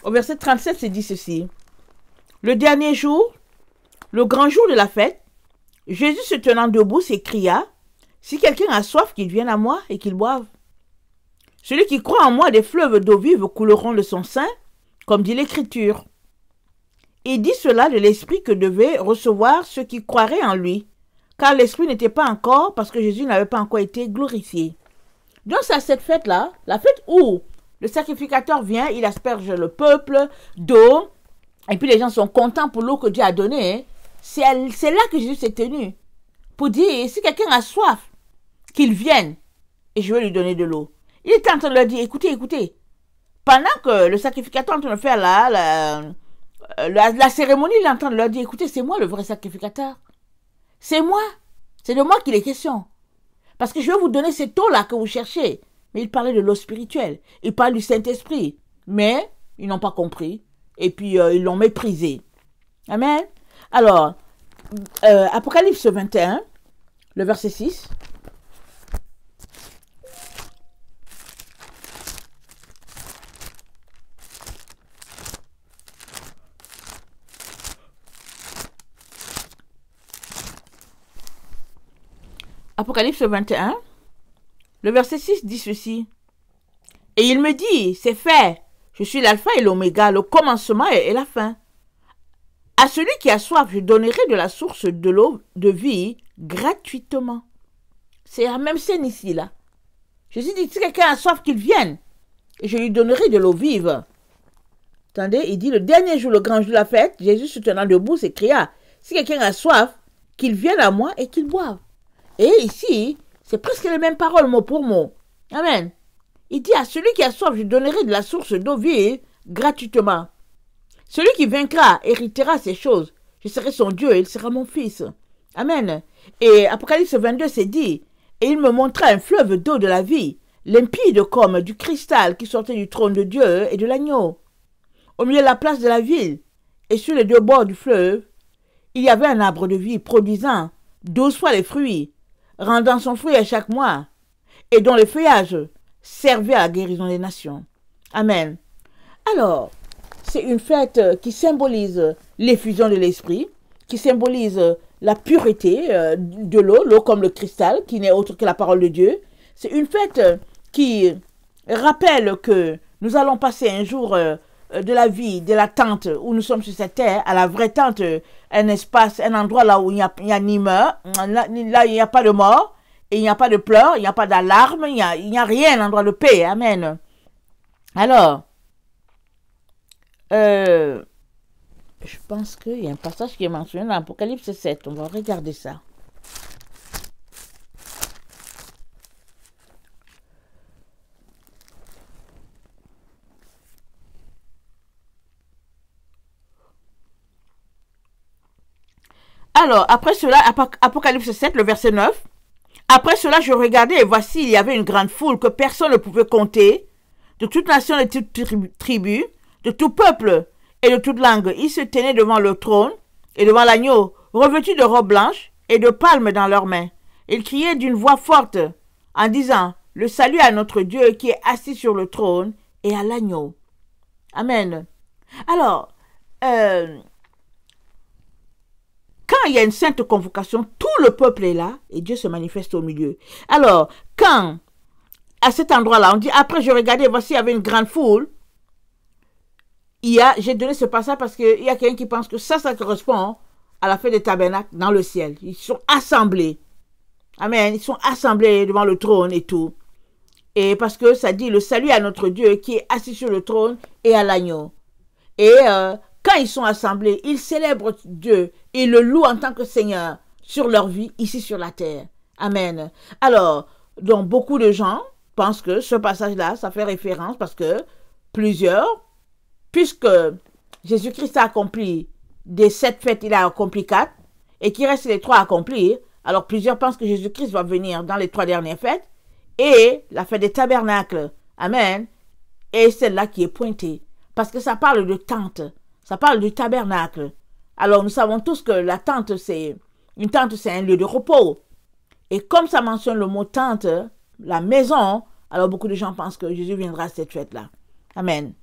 au verset 37, c'est dit ceci. Le dernier jour, le grand jour de la fête, Jésus se tenant debout s'écria, « Si quelqu'un a soif, qu'il vienne à moi et qu'il boive. Celui qui croit en moi, des fleuves d'eau vive couleront de son sein, comme dit l'Écriture. » Il dit cela de l'Esprit que devaient recevoir ceux qui croiraient en lui, car l'Esprit n'était pas encore, parce que Jésus n'avait pas encore été glorifié. Donc c'est à cette fête-là, la fête où le sacrificateur vient, il asperge le peuple d'eau, et puis les gens sont contents pour l'eau que Dieu a donnée. C'est là que Jésus s'est tenu, pour dire, si quelqu'un a soif, qu'il vienne, et je vais lui donner de l'eau. Il était en train de leur dire, écoutez, pendant que le sacrificateur est en train de faire la cérémonie, il est en train de leur dire, écoutez, c'est moi le vrai sacrificateur. C'est moi. C'est de moi qu'il est question. Parce que je vais vous donner cette eau-là que vous cherchez. Mais il parlait de l'eau spirituelle. Il parle du Saint-Esprit. Mais ils n'ont pas compris. Et puis, ils l'ont méprisé. Amen. Alors, Apocalypse 21, le verset 6. Apocalypse 21, le verset 6 dit ceci. Et il me dit, c'est fait, je suis l'alpha et l'oméga, le commencement et la fin. À celui qui a soif, je donnerai de la source de l'eau de vie gratuitement. C'est la même scène ici, là. Jésus dit, si quelqu'un a soif, qu'il vienne, et je lui donnerai de l'eau vive. Attendez, il dit, le dernier jour, le grand jour de la fête, Jésus se tenant debout s'écria, si quelqu'un a soif, qu'il vienne à moi et qu'il boive. Et ici, c'est presque les mêmes paroles, mot pour mot. Amen. Il dit à celui qui a soif, je donnerai de la source d'eau vive gratuitement. Celui qui vaincra héritera ces choses. Je serai son Dieu et il sera mon fils. Amen. Et Apocalypse 22, c'est dit, et il me montra un fleuve d'eau de la vie, limpide comme du cristal qui sortait du trône de Dieu et de l'agneau. Au milieu de la place de la ville et sur les deux bords du fleuve, il y avait un arbre de vie produisant 12 fois les fruits, rendant son fruit à chaque mois, et dont le feuillage servait à la guérison des nations. Amen. Alors, c'est une fête qui symbolise l'effusion de l'esprit, qui symbolise la pureté de l'eau, l'eau comme le cristal, qui n'est autre que la parole de Dieu. C'est une fête qui rappelle que nous allons passer un jour de la vie, de la tente où nous sommes sur cette terre, à la vraie tente, un espace, un endroit là où il n'y a ni mort, là il n'y a pas de mort, et il n'y a pas de pleurs, il n'y a pas d'alarme, il n'y a rien, un endroit de paix. Amen. Alors, je pense qu'il y a un passage qui est mentionné dans l'Apocalypse 7. On va regarder ça. Alors, après cela, Apocalypse 7, le verset 9. Après cela, je regardais et voici, il y avait une grande foule que personne ne pouvait compter, de toute nation, de toute tribu, de tout peuple et de toute langue. Ils se tenaient devant le trône et devant l'agneau, revêtus de robes blanches et de palmes dans leurs mains. Ils criaient d'une voix forte en disant, le salut à notre Dieu qui est assis sur le trône et à l'agneau. Amen. Alors, quand il y a une sainte convocation, tout le peuple est là et Dieu se manifeste au milieu. Alors, quand, à cet endroit-là, on dit, après je regardais, voici, il y avait une grande foule, j'ai donné ce passage parce qu'il y a quelqu'un qui pense que ça correspond à la fête des tabernacles dans le ciel. Ils sont assemblés. Amen. Ils sont assemblés devant le trône et tout. Et parce que ça dit, le salut à notre Dieu qui est assis sur le trône et à l'agneau. Et quand ils sont assemblés, ils célèbrent Dieu et le louent en tant que Seigneur sur leur vie ici sur la terre. Amen. Alors, donc beaucoup de gens pensent que ce passage-là, ça fait référence parce que puisque Jésus-Christ a accompli des 7 fêtes, il a accompli 4 et qu'il reste les 3 à accomplir, alors plusieurs pensent que Jésus-Christ va venir dans les 3 dernières fêtes et la fête des tabernacles. Amen. Et celle-là qui est pointée parce que ça parle de tente. Ça parle du tabernacle. Alors, nous savons tous que la tente, une tente, c'est un lieu de repos. Et comme ça mentionne le mot tente, la maison, alors beaucoup de gens pensent que Jésus viendra à cette fête-là. Amen.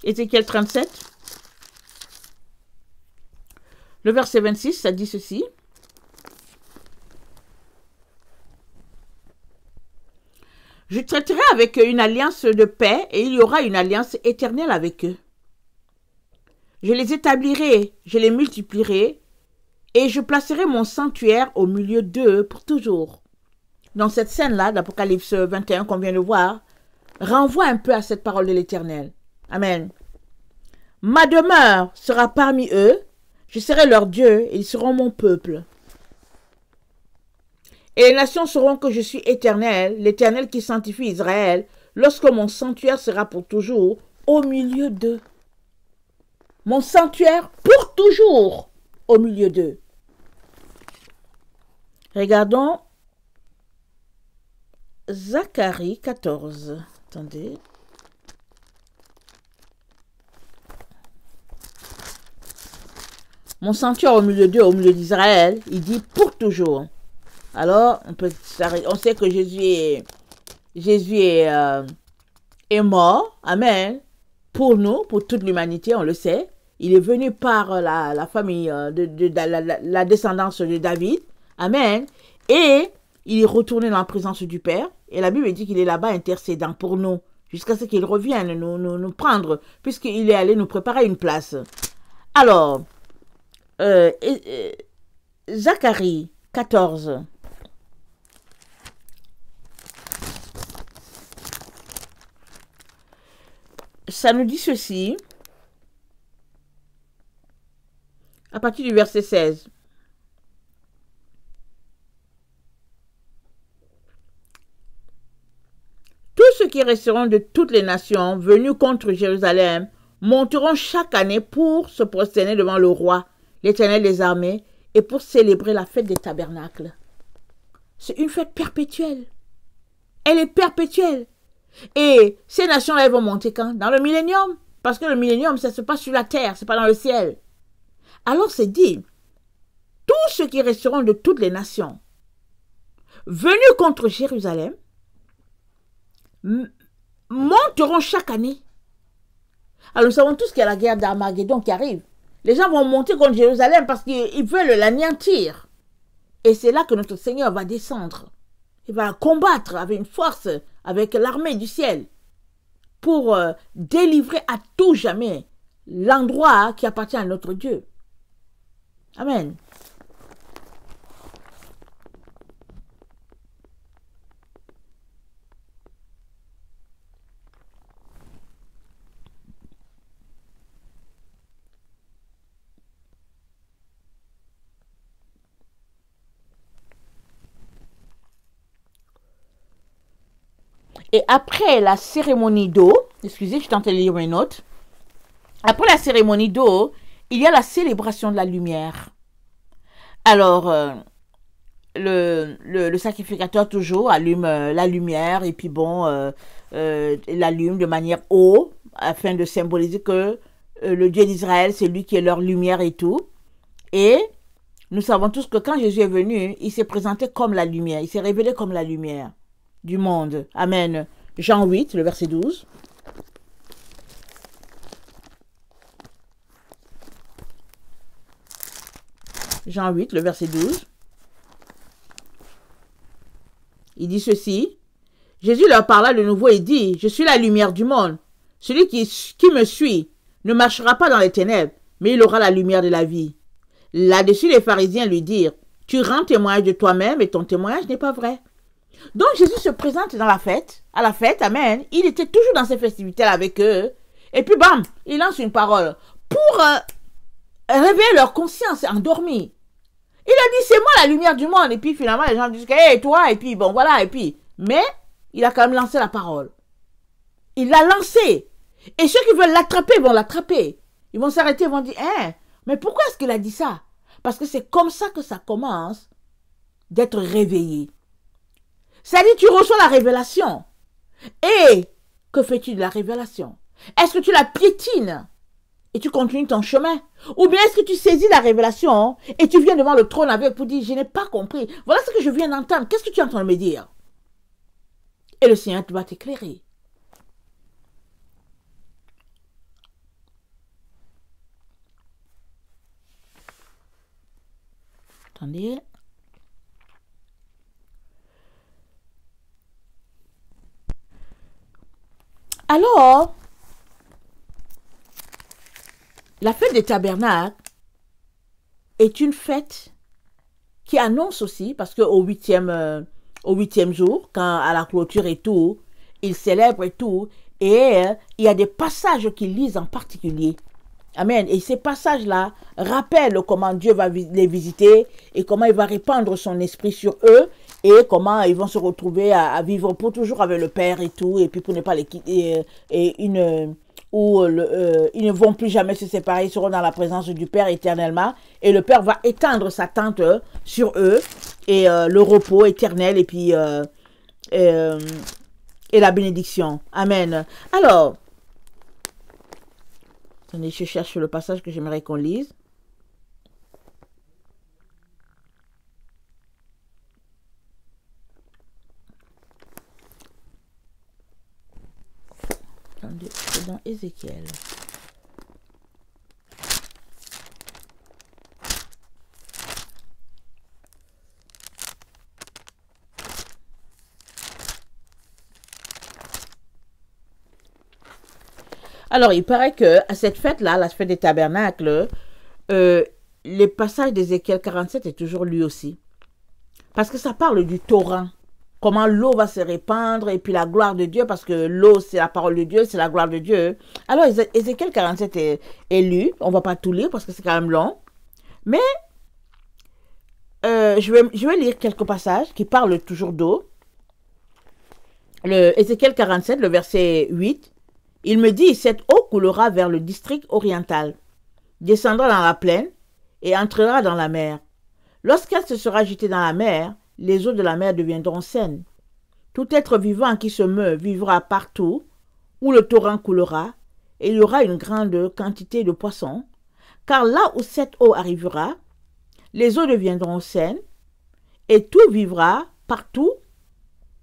Ézéchiel 37, le verset 26, ça dit ceci. Je traiterai avec eux une alliance de paix et il y aura une alliance éternelle avec eux. Je les établirai, je les multiplierai et je placerai mon sanctuaire au milieu d'eux pour toujours. Dans cette scène-là d'Apocalypse 21 qu'on vient de voir, renvoie un peu à cette parole de l'Éternel. Amen. Ma demeure sera parmi eux, je serai leur Dieu et ils seront mon peuple. Et les nations sauront que je suis éternel, l'Éternel qui sanctifie Israël, lorsque mon sanctuaire sera pour toujours au milieu d'eux. Mon sanctuaire pour toujours au milieu d'eux. Regardons Zacharie 14. Attendez. Mon sanctuaire au milieu d'eux, au milieu d'Israël, il dit pour toujours. Alors, on sait que Jésus est mort, amen, pour nous, pour toute l'humanité, on le sait. Il est venu par la famille la descendance de David, amen, et il est retourné dans la présence du Père, et la Bible dit qu'il est là-bas intercédant pour nous, jusqu'à ce qu'il revienne nous prendre, puisqu'il est allé nous préparer une place. Alors, Zacharie 14, ça nous dit ceci, à partir du verset 16. Tous ceux qui resteront de toutes les nations venus contre Jérusalem monteront chaque année pour se prosterner devant le roi, l'Éternel des armées, et pour célébrer la fête des tabernacles. C'est une fête perpétuelle. Elle est perpétuelle. Et ces nations-là, elles vont monter quand? Dans le millénium. Parce que le millénium, ça se passe sur la terre, c'est pas dans le ciel. Alors c'est dit, tous ceux qui resteront de toutes les nations venus contre Jérusalem monteront chaque année. Alors nous savons tous qu'il y a la guerre d'Armageddon qui arrive. Les gens vont monter contre Jérusalem parce qu'ils veulent l'anéantir. Et c'est là que notre Seigneur va descendre. Il va combattre avec une force, avec l'armée du ciel, pour délivrer à tout jamais l'endroit qui appartient à notre Dieu. Amen. Et après la cérémonie d'eau, excusez, je tentais de lire mes notes. Après la cérémonie d'eau, il y a la célébration de la lumière. Alors, le sacrificateur toujours allume la lumière et puis bon, l'allume de manière haute afin de symboliser que le Dieu d'Israël, c'est lui qui est leur lumière et tout. Et nous savons tous que quand Jésus est venu, il s'est présenté comme la lumière, il s'est révélé comme la lumière du monde. Amen. Jean 8, le verset 12. Jean 8, le verset 12. Il dit ceci. Jésus leur parla de nouveau et dit, « Je suis la lumière du monde. Celui qui me suit ne marchera pas dans les ténèbres, mais il aura la lumière de la vie. » Là-dessus, les pharisiens lui dirent, « Tu rends témoignage de toi-même et ton témoignage n'est pas vrai. » Donc Jésus se présente dans la fête, à la fête, amen. Il était toujours dans ces festivités-là avec eux. Et puis bam, il lance une parole pour réveiller leur conscience endormie. Il a dit, c'est moi la lumière du monde. Et puis finalement, les gens disent, hé, toi, et puis bon, voilà, et puis. Mais il a quand même lancé la parole. Il l'a lancé. Et ceux qui veulent l'attraper vont l'attraper. Ils vont s'arrêter, ils vont dire, hein, mais pourquoi est-ce qu'il a dit ça? Parce que c'est comme ça que ça commence d'être réveillé. C'est-à-dire, tu reçois la révélation. Et que fais-tu de la révélation? Est-ce que tu la piétines et tu continues ton chemin? Ou bien est-ce que tu saisis la révélation et tu viens devant le trône avec pour dire, je n'ai pas compris. Voilà ce que je viens d'entendre. Qu'est-ce que tu es en train de me dire? Et le Seigneur va t'éclairer. Attendez. Alors, la fête des tabernacles est une fête qui annonce aussi, parce qu'au huitième jour, quand à la clôture et tout, ils célèbrent et tout, et il y a des passages qu'ils lisent en particulier. Amen. Et ces passages-là rappellent comment Dieu va les visiter et comment il va répandre son esprit sur eux et comment ils vont se retrouver à vivre pour toujours avec le Père et tout, et puis pour ne pas les quitter, ils ne vont plus jamais se séparer, ils seront dans la présence du Père éternellement, et le Père va étendre sa tente sur eux, et le repos éternel, et puis et la bénédiction. Amen. Alors, attendez, je cherche le passage que j'aimerais qu'on lise. Attendez, c'est dans Ézéchiel. Alors, il paraît que à cette fête-là, la fête des tabernacles, les passages d'Ézéchiel 47 est toujours lu aussi. Parce que ça parle du torrent. comment l'eau va se répandre, et puis la gloire de Dieu, parce que l'eau, c'est la parole de Dieu, c'est la gloire de Dieu. Alors, Ézéchiel 47 est lu. On ne va pas tout lire, parce que c'est quand même long. Mais, je vais lire quelques passages qui parlent toujours d'eau. Le Ézéchiel 47, le verset 8. Il me dit, cette eau coulera vers le district oriental, descendra dans la plaine et entrera dans la mer. Lorsqu'elle se sera jetée dans la mer, les eaux de la mer deviendront saines. Tout être vivant qui se meut vivra partout où le torrent coulera, et il y aura une grande quantité de poissons, car là où cette eau arrivera, les eaux deviendront saines, et tout vivra partout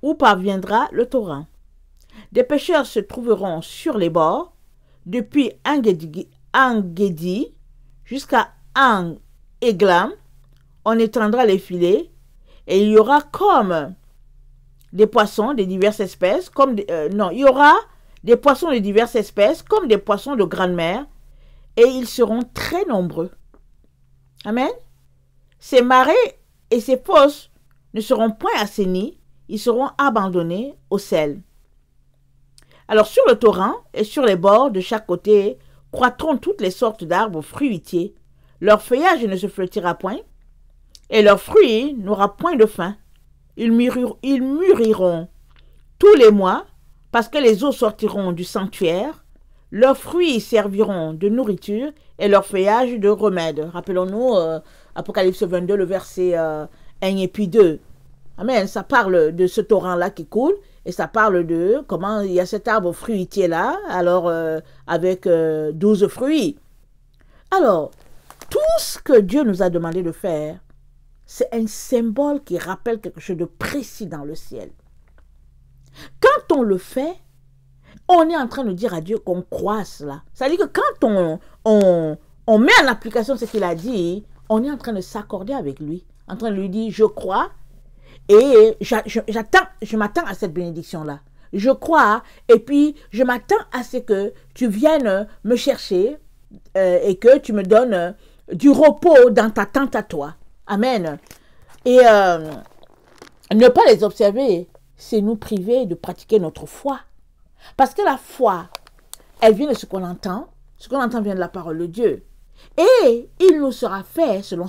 où parviendra le torrent. Des pêcheurs se trouveront sur les bords, depuis En-Gedi jusqu'à En-Eglam. On étendra les filets, et il y aura comme des poissons de diverses espèces, il y aura des poissons de diverses espèces, comme des poissons de grande mer, et ils seront très nombreux. Amen. Ces marais et ces fosses ne seront point assainis, ils seront abandonnés au sel. Alors sur le torrent et sur les bords de chaque côté croîtront toutes les sortes d'arbres fruitiers. Leur feuillage ne se flétrira point, et leurs fruits n'aura point de fin. Ils mûriront tous les mois, parce que les eaux sortiront du sanctuaire. Leurs fruits serviront de nourriture, et leur feuillage de remède. Rappelons-nous Apocalypse 22, le verset 1 et puis 2. Amen. Ça parle de ce torrent-là qui coule, et ça parle de comment il y a cet arbre fruitier-là, alors avec 12 fruits. Alors, tout ce que Dieu nous a demandé de faire, c'est un symbole qui rappelle quelque chose de précis dans le ciel. Quand on le fait, on est en train de dire à Dieu qu'on croit cela. C'est-à-dire que quand on met en application ce qu'il a dit, on est en train de s'accorder avec lui, en train de lui dire, je crois, et je m'attends à cette bénédiction-là. Je crois, et puis je m'attends à ce que tu viennes me chercher et que tu me donnes du repos dans ta tente à toi. Amen. Et ne pas les observer, c'est nous priver de pratiquer notre foi. Parce que la foi, elle vient de ce qu'on entend. Ce qu'on entend vient de la parole de Dieu. Et il nous sera fait selon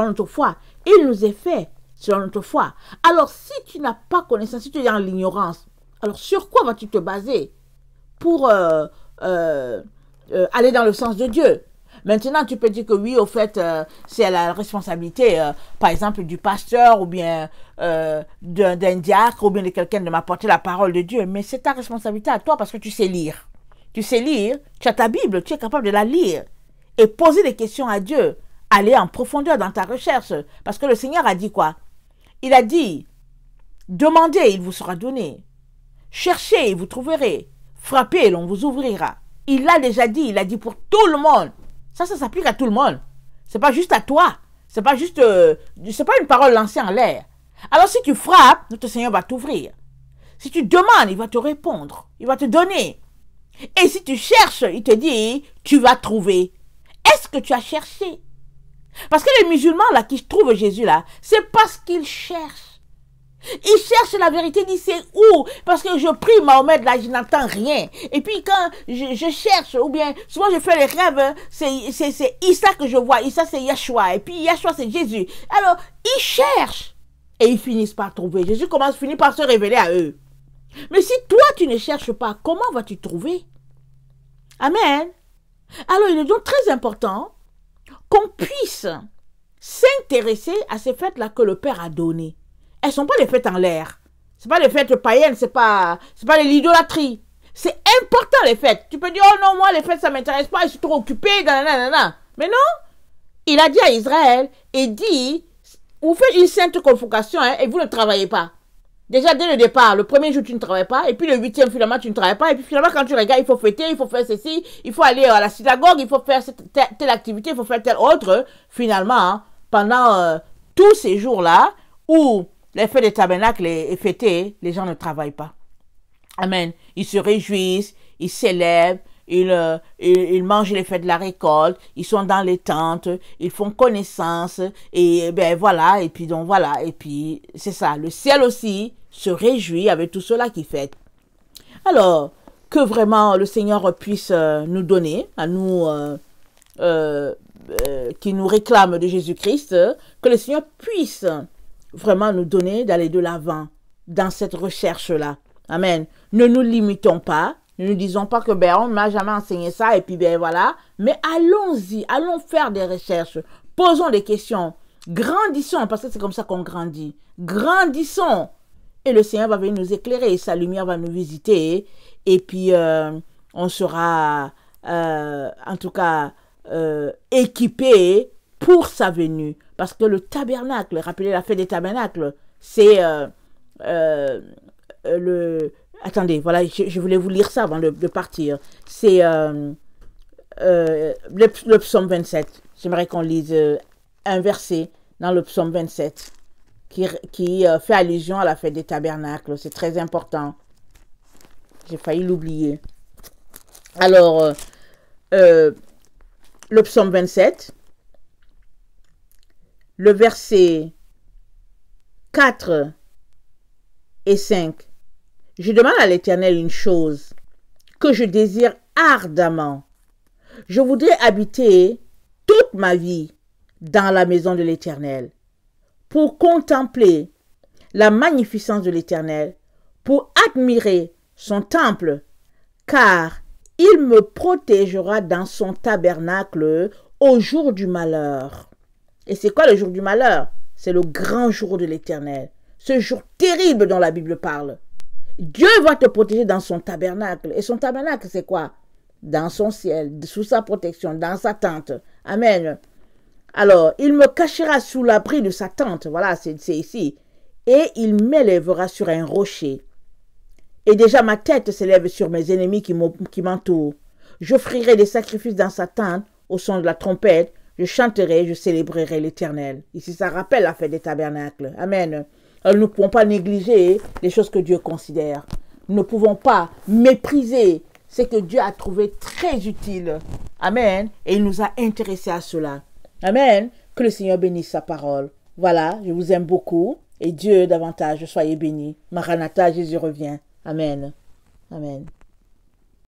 notre foi. Il nous est fait selon notre foi. Alors, si tu n'as pas connaissance, si tu es dans l'ignorance, alors sur quoi vas-tu te baser pour aller dans le sens de Dieu? Maintenant, tu peux dire que oui, au fait, c'est la responsabilité, par exemple, du pasteur ou bien d'un diacre ou bien de quelqu'un de m'apporter la parole de Dieu. Mais c'est ta responsabilité à toi parce que tu sais lire. Tu sais lire, tu as ta Bible, tu es capable de la lire et poser des questions à Dieu. Aller en profondeur dans ta recherche. Parce que le Seigneur a dit quoi? Il a dit, demandez, il vous sera donné. Cherchez, et vous trouverez. Frappez, et l'on vous ouvrira. Il l'a déjà dit, il a dit pour tout le monde. Ça s'applique à tout le monde. C'est pas juste à toi. C'est pas juste, c'est pas une parole lancée en l'air. Alors si tu frappes, notre Seigneur va t'ouvrir. Si tu demandes, il va te répondre. Il va te donner. Et si tu cherches, il te dit, tu vas trouver. Est-ce que tu as cherché? Parce que les musulmans là qui trouvent Jésus là, c'est parce qu'ils cherchent. Ils cherchent la vérité, ils disent c'est où? Parce que je prie Mahomet là, je n'entends rien. Et puis quand je cherche, ou bien souvent je fais les rêves, c'est Issa que je vois. Issa c'est Yeshua. Et puis Yeshua c'est Jésus. Alors ils cherchent. Et ils finissent par trouver. Jésus finit par se révéler à eux. Mais si toi tu ne cherches pas, comment vas-tu trouver? Amen. Alors il est donc très important qu'on puisse s'intéresser à ces fêtes-là que le Père a données. Elles ne sont pas des fêtes en l'air. Ce pas des fêtes païennes, c'est pas l'idolâtrie. C'est important les fêtes. Tu peux dire, oh non, moi les fêtes ça ne m'intéresse pas, je suis trop occupé, nanana. Mais non, il a dit à Israël, il dit, vous faites une sainte convocation et vous ne travaillez pas. Déjà dès le départ, le premier jour tu ne travailles pas, et puis le 8e finalement tu ne travailles pas, et puis finalement quand tu regardes, il faut fêter, il faut faire ceci, il faut aller à la synagogue, il faut faire telle activité, il faut faire telle autre. Finalement, pendant tous ces jours-là, où les fêtes des tabernacles est fêtées, les gens ne travaillent pas. Amen. Ils se réjouissent, ils s'élèvent, ils mangent les fêtes de la récolte, ils sont dans les tentes, ils font connaissance, et ben voilà, et puis donc voilà, et puis c'est ça, le ciel aussi se réjouit avec tout cela qui fête. Alors, que vraiment le Seigneur puisse nous donner, à nous qui nous réclament de Jésus-Christ, que le Seigneur puisse vraiment nous donner d'aller de l'avant dans cette recherche-là. Amen. Ne nous limitons pas. Ne nous disons pas que ben on m'a jamais enseigné ça et puis ben voilà. Mais allons-y, allons faire des recherches. Posons des questions. Grandissons parce que c'est comme ça qu'on grandit. Grandissons. Et le Seigneur va venir nous éclairer. Sa lumière va nous visiter. Et puis on sera en tout cas équipé pour sa venue. Parce que le tabernacle, rappelez la fête des tabernacles, c'est Attendez, voilà, je voulais vous lire ça avant de partir. C'est le psaume 27. J'aimerais qu'on lise un verset dans le psaume 27 qui fait allusion à la fête des tabernacles. C'est très important. J'ai failli l'oublier. Alors, le psaume 27, le verset 4 et 5. Je demande à l'Éternel une chose que je désire ardemment. Je voudrais habiter toute ma vie dans la maison de l'Éternel pour contempler la magnificence de l'Éternel, pour admirer son temple, car il me protégera dans son tabernacle au jour du malheur. Et c'est quoi le jour du malheur? C'est le grand jour de l'Éternel, ce jour terrible dont la Bible parle. Dieu va te protéger dans son tabernacle. Et son tabernacle, c'est quoi? Dans son ciel, sous sa protection, dans sa tente. Amen. Alors, il me cachera sous l'abri de sa tente. Voilà, c'est ici. Et il m'élèvera sur un rocher. Et déjà ma tête s'élève sur mes ennemis qui m'entourent. J'offrirai des sacrifices dans sa tente au son de la trompette. Je chanterai, je célébrerai l'Éternel. Ici, ça rappelle la fête des tabernacles. Amen. Alors, nous ne pouvons pas négliger les choses que Dieu considère. Nous ne pouvons pas mépriser ce que Dieu a trouvé très utile. Amen. Et il nous a intéressés à cela. Amen. Que le Seigneur bénisse sa parole. Voilà, je vous aime beaucoup. Et Dieu davantage, soyez bénis. Maranatha, Jésus revient. Amen. Amen.